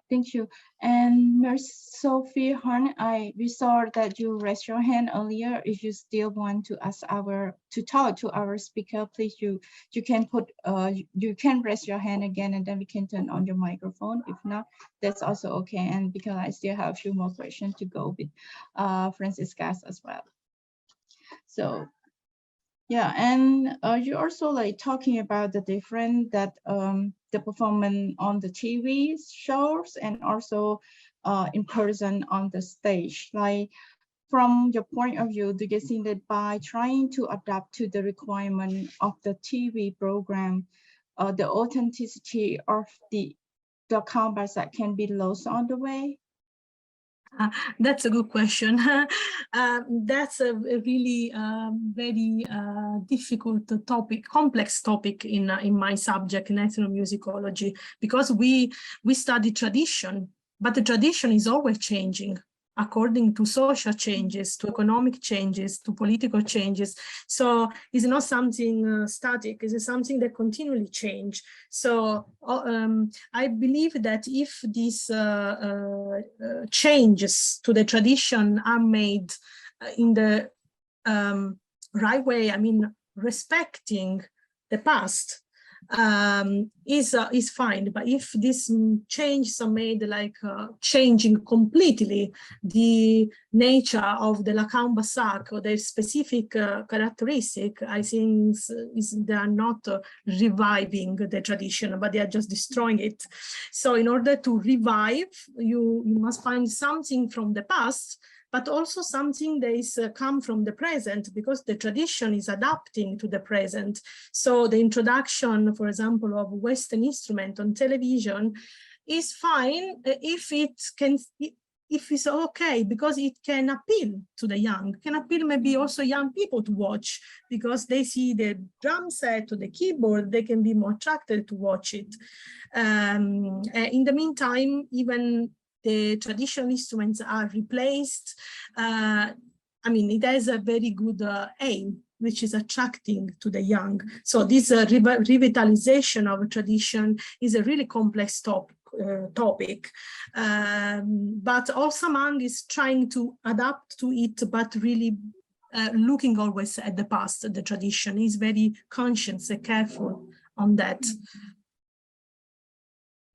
Thank you. And Ms. Sophie Horn, we saw that you raised your hand earlier. If you still want to talk to our speaker, please you can raise your hand again, and then we can turn on your microphone. If not, that's also okay. And because I still have a few more questions to go with Francesca as well. So yeah, and you also like talking about the different that the performance on the TV shows and also in person on the stage. Like from your point of view, do you think that by trying to adapt to the requirement of the TV program, the authenticity of the Lakhon Bassac can be lost on the way? That's a good question. That's a really very difficult topic, complex topic in my subject in ethnomusicology, because we study tradition, but the tradition is always changing according to social changes, to economic changes, to political changes. So it's not something static, it's something that continually change. So I believe that if these changes to the tradition are made in the right way, I mean, respecting the past, is fine. But if these changes are made like changing completely the nature of the Lakhon Bassac or their specific characteristic, I think they are not reviving the tradition, but they are just destroying it. So in order to revive, you must find something from the past, but also something that is come from the present, because the tradition is adapting to the present. So the introduction, for example, of Western instrument on television is fine if it's okay, because it can appeal to the young, can appeal maybe also young people to watch, because they see the drum set or the keyboard, they can be more attracted to watch it. In the meantime, even the traditional instruments are replaced. I mean, it has a very good aim, which is attracting to the young. So this revitalization of a tradition is a really complex topic. But also Mang is trying to adapt to it, but really looking always at the past, the tradition. He's very conscious and careful on that.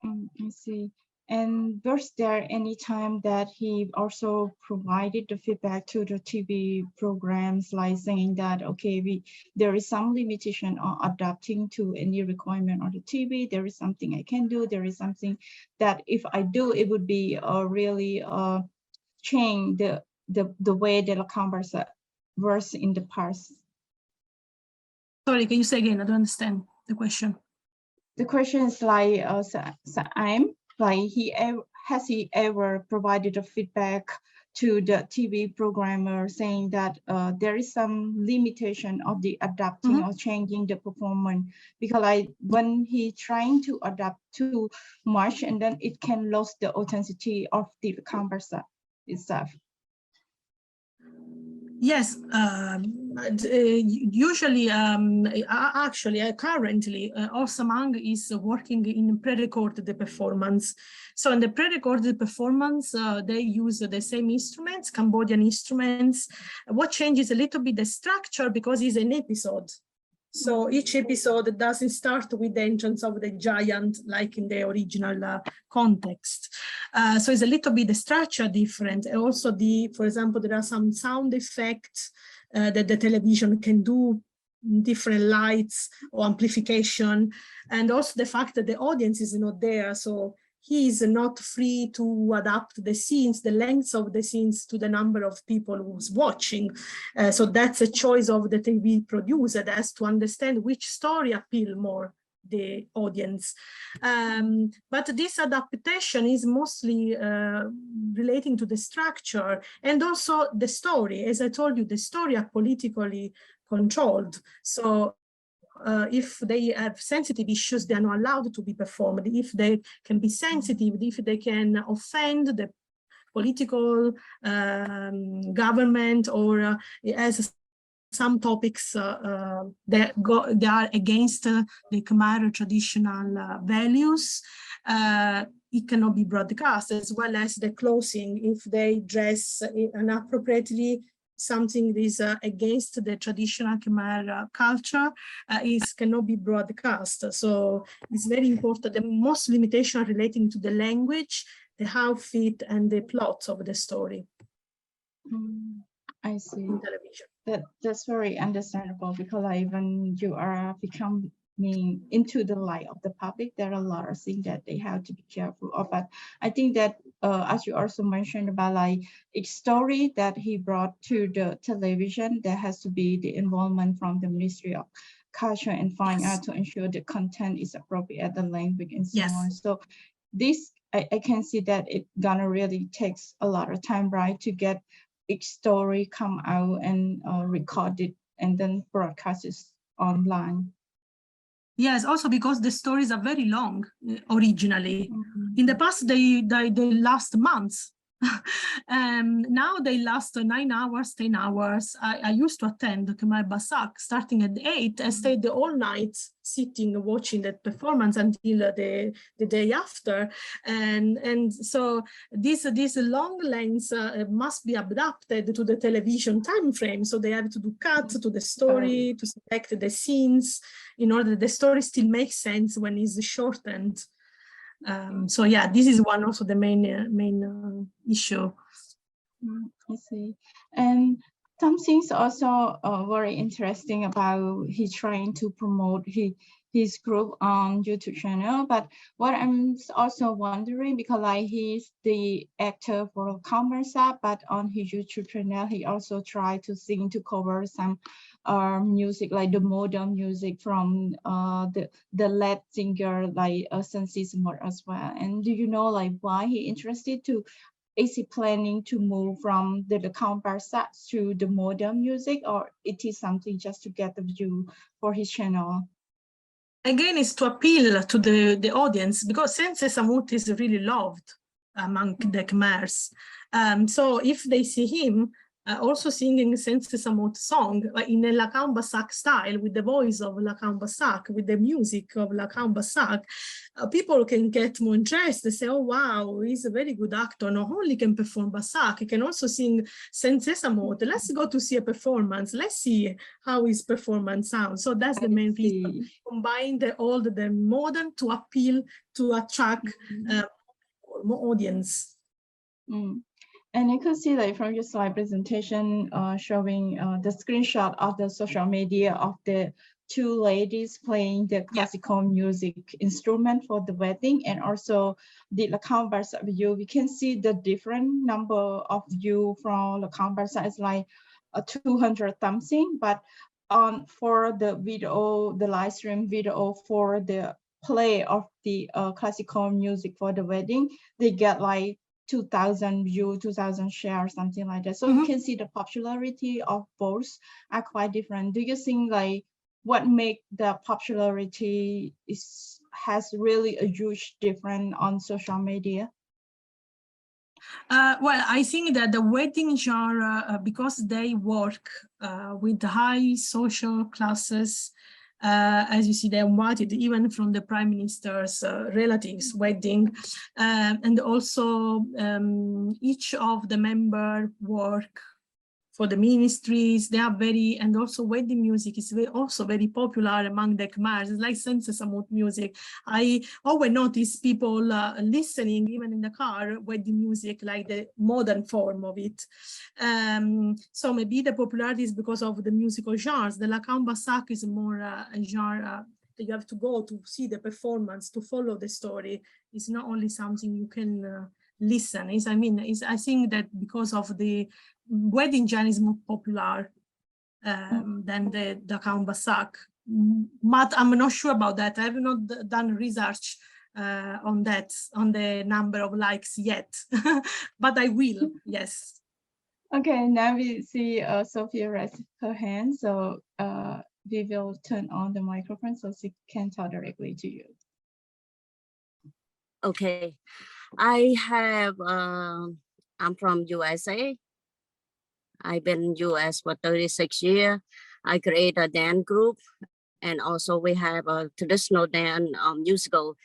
I see. And was there any time that he also provided the feedback to the TV programs, like saying that, okay, there is some limitation on adapting to any requirement on the TV, there is something I can do, there is something that if I do, it would be really change the way the Lakhon Bassac was in the past? Sorry, can you say again? I don't understand the question. The question is like, SaEm, like has he ever provided a feedback to the TV programmer saying that there is some limitation of the adapting or changing the performance, because when he trying to adapt too much, and then it can lose the authenticity of the Cambasa itself. Yes, usually, actually, currently, Orsamang is working in pre-recorded performance. So in the pre-recorded performance, they use the same instruments, Cambodian instruments. What changes a little bit the structure, because it's an episode. So each episode doesn't start with the entrance of the giant, like in the original context. So it's a little bit the structure different. And also for example, there are some sound effects that the television can do, different lights or amplification. And also the fact that the audience is not there. So he is not free to adapt the scenes, the length of the scenes to the number of people who's watching. So that's a choice of the TV producer that has to understand which story appeal more the audience. But this adaptation is mostly relating to the structure and also the story. As I told you, the story are politically controlled. So if they have sensitive issues, they are not allowed to be performed. If they can be sensitive, if they can offend the political government, or as some topics they are against the Khmer traditional values, it cannot be broadcast, as well as the clothing. If they dress inappropriately, something that is against the traditional Khmer culture, cannot be broadcast. So it's very important. The most limitation relating to the language, the outfit, and the plot of the story. I see. In television. That's very understandable, because when you are becoming into the light of the public, there are a lot of things that they have to be careful of. But I think that as you also mentioned about like a story that he brought to the television, there has to be the involvement from the Ministry of Culture and Fine Art to ensure the content is appropriate, the language and so on. So this, I can see that it gonna really takes a lot of time, right, to get each story come out and record it and then broadcast it online. Yes, also because the stories are very long originally. In the past, they last months. Now they last 9 hours, 10 hours. I used to attend Khmer Bassac starting at 8. I stayed the whole night sitting, watching that performance until the day after. And so this long lengths must be adapted to the television time frame. So they have to do cuts to the story, to select the scenes in order that the story still makes sense when it's shortened. So yeah, this is one also the main issue. I see. And something's also very interesting about he trying to promote his group on YouTube channel. But what I'm also wondering, because like he's the actor for Cambasa, but on his YouTube channel he also tried to sing, to cover some music, like the modern music from the lead singer like Saint-Sismot as well. And do you know like why he interested to? Is he planning to move from the Lakhon Bassac to the modern music, or it is something just to get the view for his channel? Again, it's to appeal to the audience, because Saint-Sismot is really loved among the Khmers. So if they see him also singing Saint-Sismot song in a Lakhon Bassac style, with the voice of Lakhon Bassac, with the music of Lakhon Bassac, people can get more interested, say, oh wow, he's a very good actor, not only can perform Bassac, he can also sing Saint-Sismot. Let's go to see a performance, let's see how his performance sounds. So that's the main reason, combine the old, the modern, to appeal, to attract more audience. And you could see like from your slide presentation showing the screenshot of the social media of the two ladies playing the classical music instrument for the wedding, and also the Lakhon Bassac view. We can see the different number of view from Lakhon Bassac is like 200 something, but for the video, the live stream video for the play of the classical music for the wedding, they get like 2,000 views, 2,000 shares, something like that. So you can see the popularity of both are quite different. Do you think like what make the popularity has really a huge difference on social media? Well, I think that the wedding genre, because they work with high social classes, as you see, they're invited even from the prime minister's relatives' wedding, and also each of the member work for the ministries. They are very, and also wedding music is also very popular among the Khmers. It's like Sense Samut music. I always notice people listening, even in the car, wedding music, like the modern form of it. So maybe the popularity is because of the musical genres. The Lakhon Bassac is more a genre that you have to go to see the performance, to follow the story. It's not only something you can listen. I think that because of the wedding genre is more popular than the Lakhon Bassac, but I'm not sure about that. I have not done research on that, on the number of likes yet, but I will, yes. Okay, now we see Sophia raise her hand, so we will turn on the microphone so she can talk directly to you. Okay, I have, I'm from USA. I've been in US for 36 years. I create a dance group, and also we have a traditional dance musical.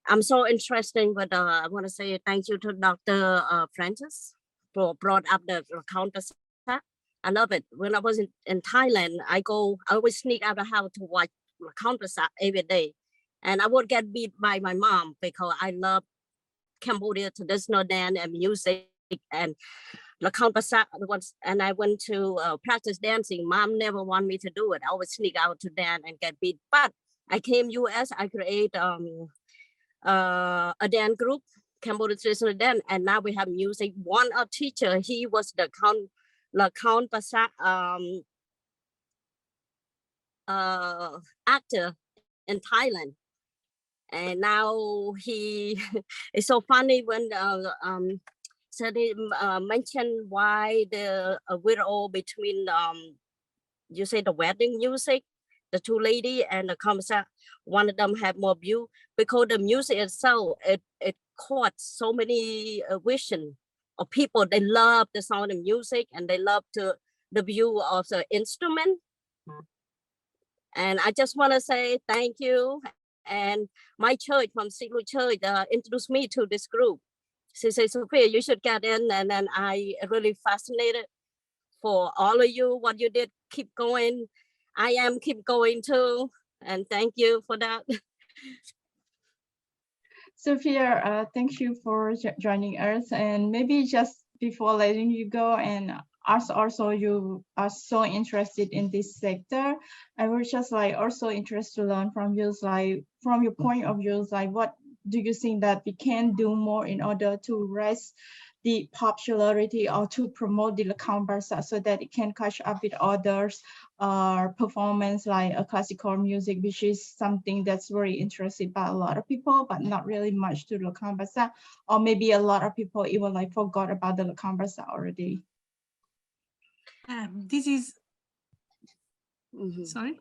I'm so interested, but I want to say thank you to Dr. Francis for brought up the Lakhon Bassac. I love it. When I was in Thailand, I always sneak out of the house to watch Lakhon Bassac every day. And I would get beat by my mom because I love Cambodia traditional dance and music, and Lakhon Bassac once, and I went to practice dancing. Mom never wanted me to do it. I always sneak out to dance and get beat. But I came US, I create a dance group, Cambodia traditional dance, and now we have music. One teacher, he was the Lakhon Bassac actor in Thailand. And now he it's so funny when so they mentioned why the widow between you say the wedding music, the two lady and the Cambasa, one of them have more view because the music itself it caught so many vision of people. They love the sound of music and they love the view of the instrument. And I just want to say thank you. And my church from Siglu Church introduced me to this group. She said, Sophia, you should get in. And then I really fascinated for all of you, what you did, keep going. I am keep going too. And thank you for that. Sophia, thank you for joining us. And maybe just before letting you go, and as also you are so interested in this sector, I was just like also interested to learn from you, like from your point of view, like what do you think that we can do more in order to raise the popularity or to promote the Lakhon Bassac so that it can catch up with others performance like a classical music, which is something that's very interested by a lot of people, but not really much to Lakhon Bassac, or maybe a lot of people even like forgot about the Lakhon Bassac already. This is, Mm-hmm. sorry?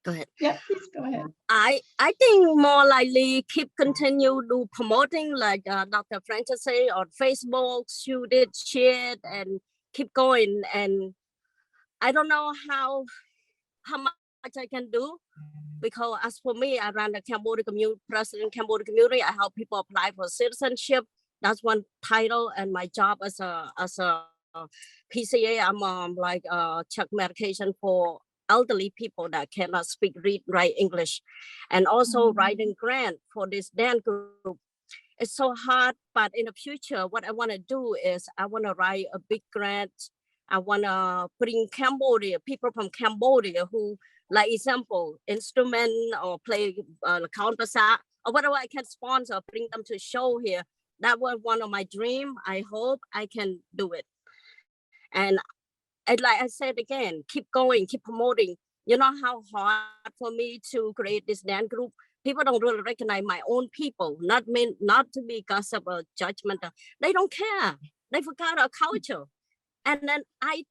Go ahead. Yeah, please go ahead. I think more likely continue do promoting like Dr. Francis say on Facebook, shoot it, share it, and keep going. And I don't know how much I can do, because as for me, I run the Cambodia community, president Cambodia community. I help people apply for citizenship. That's one title, and my job as a PCA, I'm like check medication for elderly people that cannot speak, read, write English, and also writing grant for this dance group. It's so hard, but in the future, what I want to do is I want to write a big grant. I want to bring Cambodia, people from Cambodia who, like example, instrument or play Lakhon Bassac or whatever I can sponsor, bring them to show here. That was one of my dreams. I hope I can do it. And like I said again, keep going, keep promoting. You know how hard for me to create this dance group People don't really recognize my own people, not to be because of a judgment. They don't care. They forgot our culture. And then I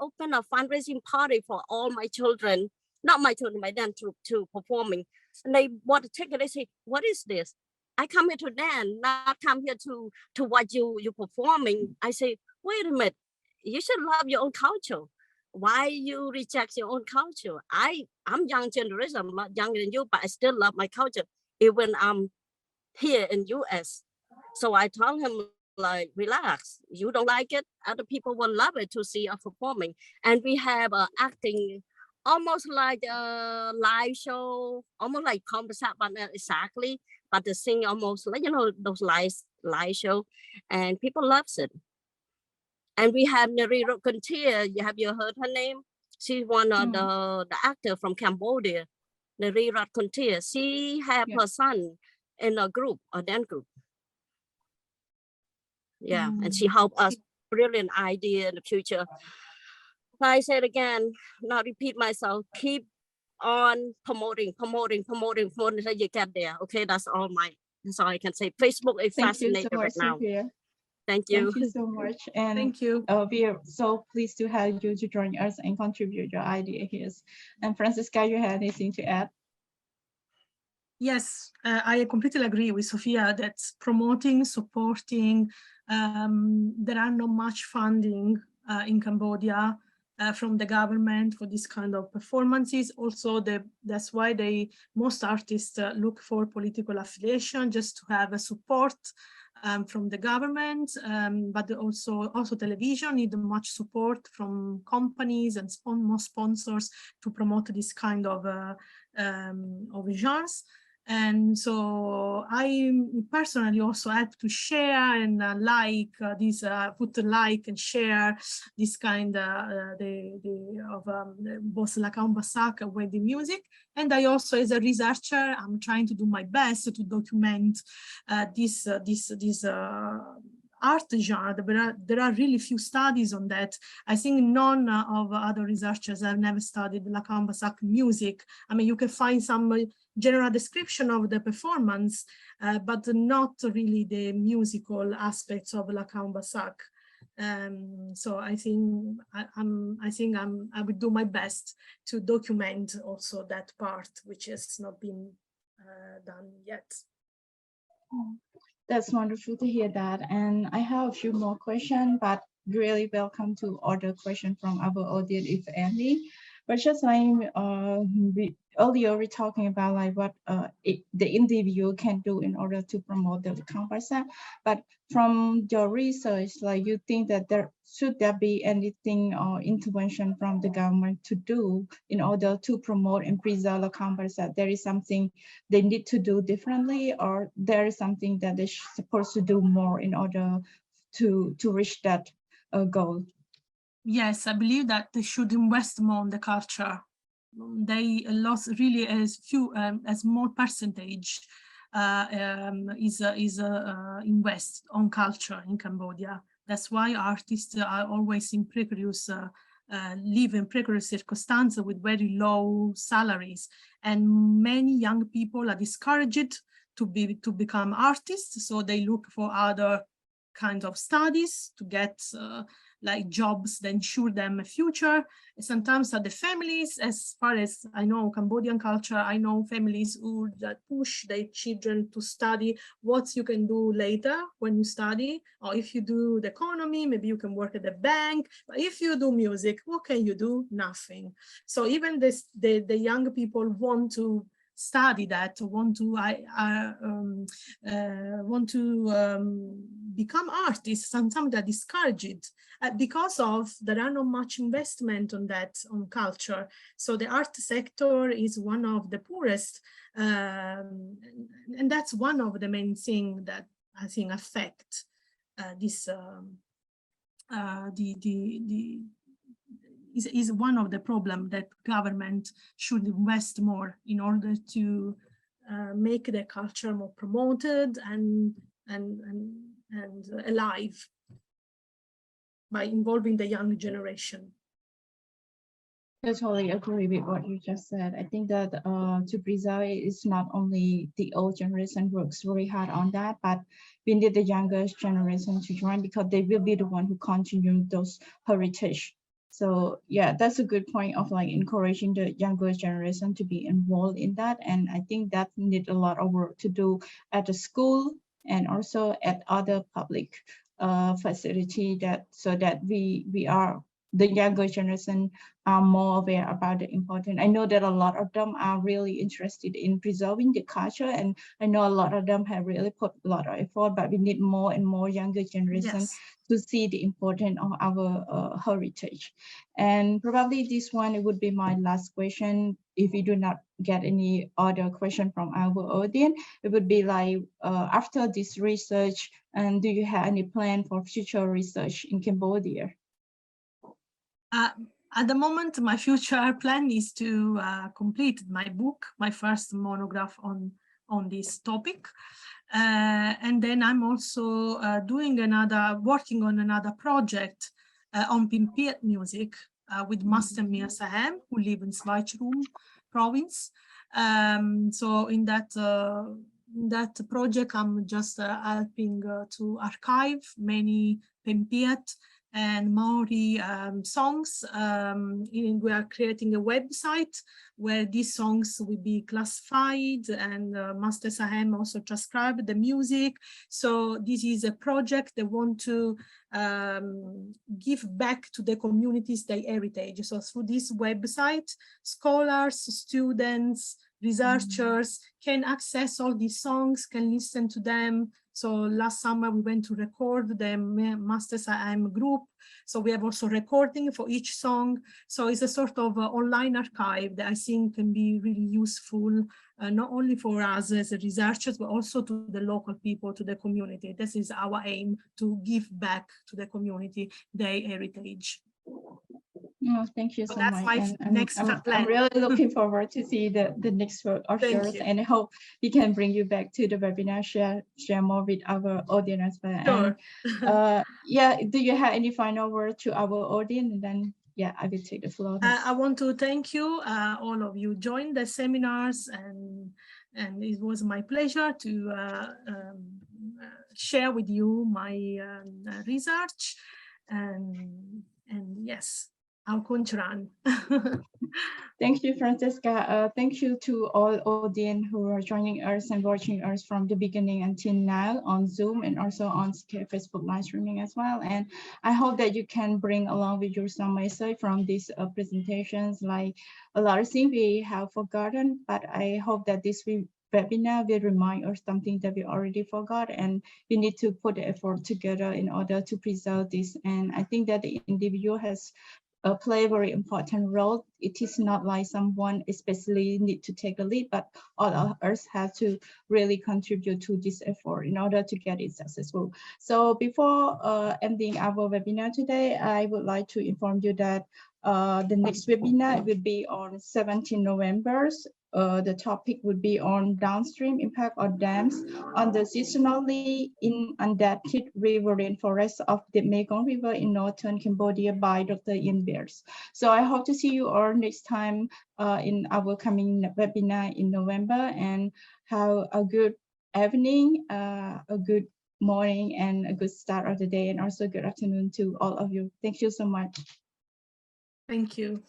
opened a fundraising party for all my children, not my children, my dance to performing. And they bought a ticket. They say, "What is this? I come here to dance, not come here to watch you performing." I say, "Wait a minute, you should love your own culture. Why you reject your own culture? I'm young generation, I'm not younger than you, but I still love my culture, even I'm here in US." So I told him, like, relax, you don't like it, other people will love it to see us performing. And we have acting almost like a live show, almost like Cambasa, but not exactly, but the sing almost like, you know, those live show, and people loves it. And we have Neri Rokantia. Have you heard her name? She's one of the actor from Cambodia, Neri Rokantia. She have her son in a group, a dance group. Yeah, and she helped us. Brilliant idea in the future. I said again, not repeat myself. Keep on promoting until you get there. Okay, that's all I can say. Facebook is fascinating right now. Sophia. Thank you. Thank you so much. And Thank you. We are so pleased to have you to join us and contribute your idea here. And Francesca, you have anything to add? Yes, I completely agree with Sophia that promoting, supporting, there are not much funding in Cambodia from the government for this kind of performances. Also, that's why most artists look for political affiliation just to have a support from the government, but also television need much support from companies and most sponsors to promote this kind of genres. And so I personally also help to share and put a like and share this kind of both Lakhon Bassac with the music. And I also, as a researcher, I'm trying to do my best to document this art genre. There are really few studies on that. I think none of other researchers have never studied Lakhon Bassac music. I mean, you can find some general description of the performance, but not really the musical aspects of Lakhon Bassac. So I think I would do my best to document also that part, which has not been done yet. That's wonderful to hear that. And I have a few more questions, but really welcome to other questions from our audience, if any. But just like earlier, we're talking about like what the individual can do in order to promote the Cambasa. But from your research, like you think that should there be anything or intervention from the government to do in order to promote and preserve the Cambasa? There is something they need to do differently, or there is something that they're supposed to do more in order to reach that goal? Yes, I believe that they should invest more on the culture. They lost really a small percentage is invest on culture in Cambodia. That's why artists are always in precarious, live in precarious circumstances with very low salaries, and many young people are discouraged to become artists, so they look for other kinds of studies to get like jobs that ensure them a future. Sometimes the families, as far as I know Cambodian culture, I know families who push their children to study what you can do later when you study, or if you do the economy, maybe you can work at the bank, but if you do music, what can you do? Nothing. So even the young people want to study that, want to become artists. Sometimes they're discouraged because there are not much investment on culture. So the art sector is one of the poorest, and that's one of the main things that I think affect this. Is one of the problems that government should invest more in order to make the culture more promoted and alive by involving the young generation. Totally agree with what you just said. I think that to preserve it is not only the old generation works very hard on that, but we need the younger generation to join because they will be the one who continue those heritage. So yeah, that's a good point of like encouraging the younger generation to be involved in that. And I think that need a lot of work to do at the school and also at other public facility that so that we are the younger generation are more aware about the important. I know that a lot of them are really interested in preserving the culture, and I know a lot of them have really put a lot of effort, but we need more and more younger generation Yes. to see the importance of our heritage. And probably this one, it would be my last question. If we do not get any other question from our audience, it would be like, after this research, and do you have any plan for future research in Cambodia? At the moment, my future plan is to complete my book, my first monograph on this topic. And then I'm also working on another project on Pimpiet music with Master Meas SaEm, who live in Svaichrum province. So in that project, I'm just helping to archive many Pimpiet and Maori songs. We are creating a website where these songs will be classified, and Master SaEm also transcribed the music. So this is a project that want to give back to the communities their heritage. So through this website, scholars, students, researchers can access all these songs, can listen to them. So last summer we went to record the Master SaEm group. So we have also recording for each song. So it's a sort of online archive that I think can be really useful, not only for us as researchers, but also to the local people, to the community. This is our aim, to give back to the community their heritage. Oh, thank you so that's much. my And next plan. I'm really looking forward to see the next work of yours, and I hope we can bring you back to the webinar, share more with our audience. Sure. And, yeah, do you have any final word to our audience? And then, yeah, I will take the floor. I want to thank you, all of you joined the seminars, and it was my pleasure to share with you my research, and yes, our Kunchuran. Thank you, Francesca. Thank you to all audience who are joining us and watching us from the beginning until now on Zoom and also on Facebook live streaming as well. And I hope that you can bring along with you some message from these presentations, like a lot of things we have forgotten, but I hope that this webinar will remind us something that we already forgot, and we need to put the effort together in order to preserve this. And I think that the individual has play a very important role. It is not like someone especially need to take the lead, but all of us have to really contribute to this effort in order to get it successful. So before ending our webinar today, I would like to inform you that the next webinar will be on 17 November. The topic would be on downstream impact of dams on the seasonally inundated riverine forest of the Mekong River in northern Cambodia by Dr. Ian Beers. So I hope to see you all next time in our coming webinar in November, and have a good evening, a good morning, and a good start of the day, and also good afternoon to all of you. Thank you so much. Thank you.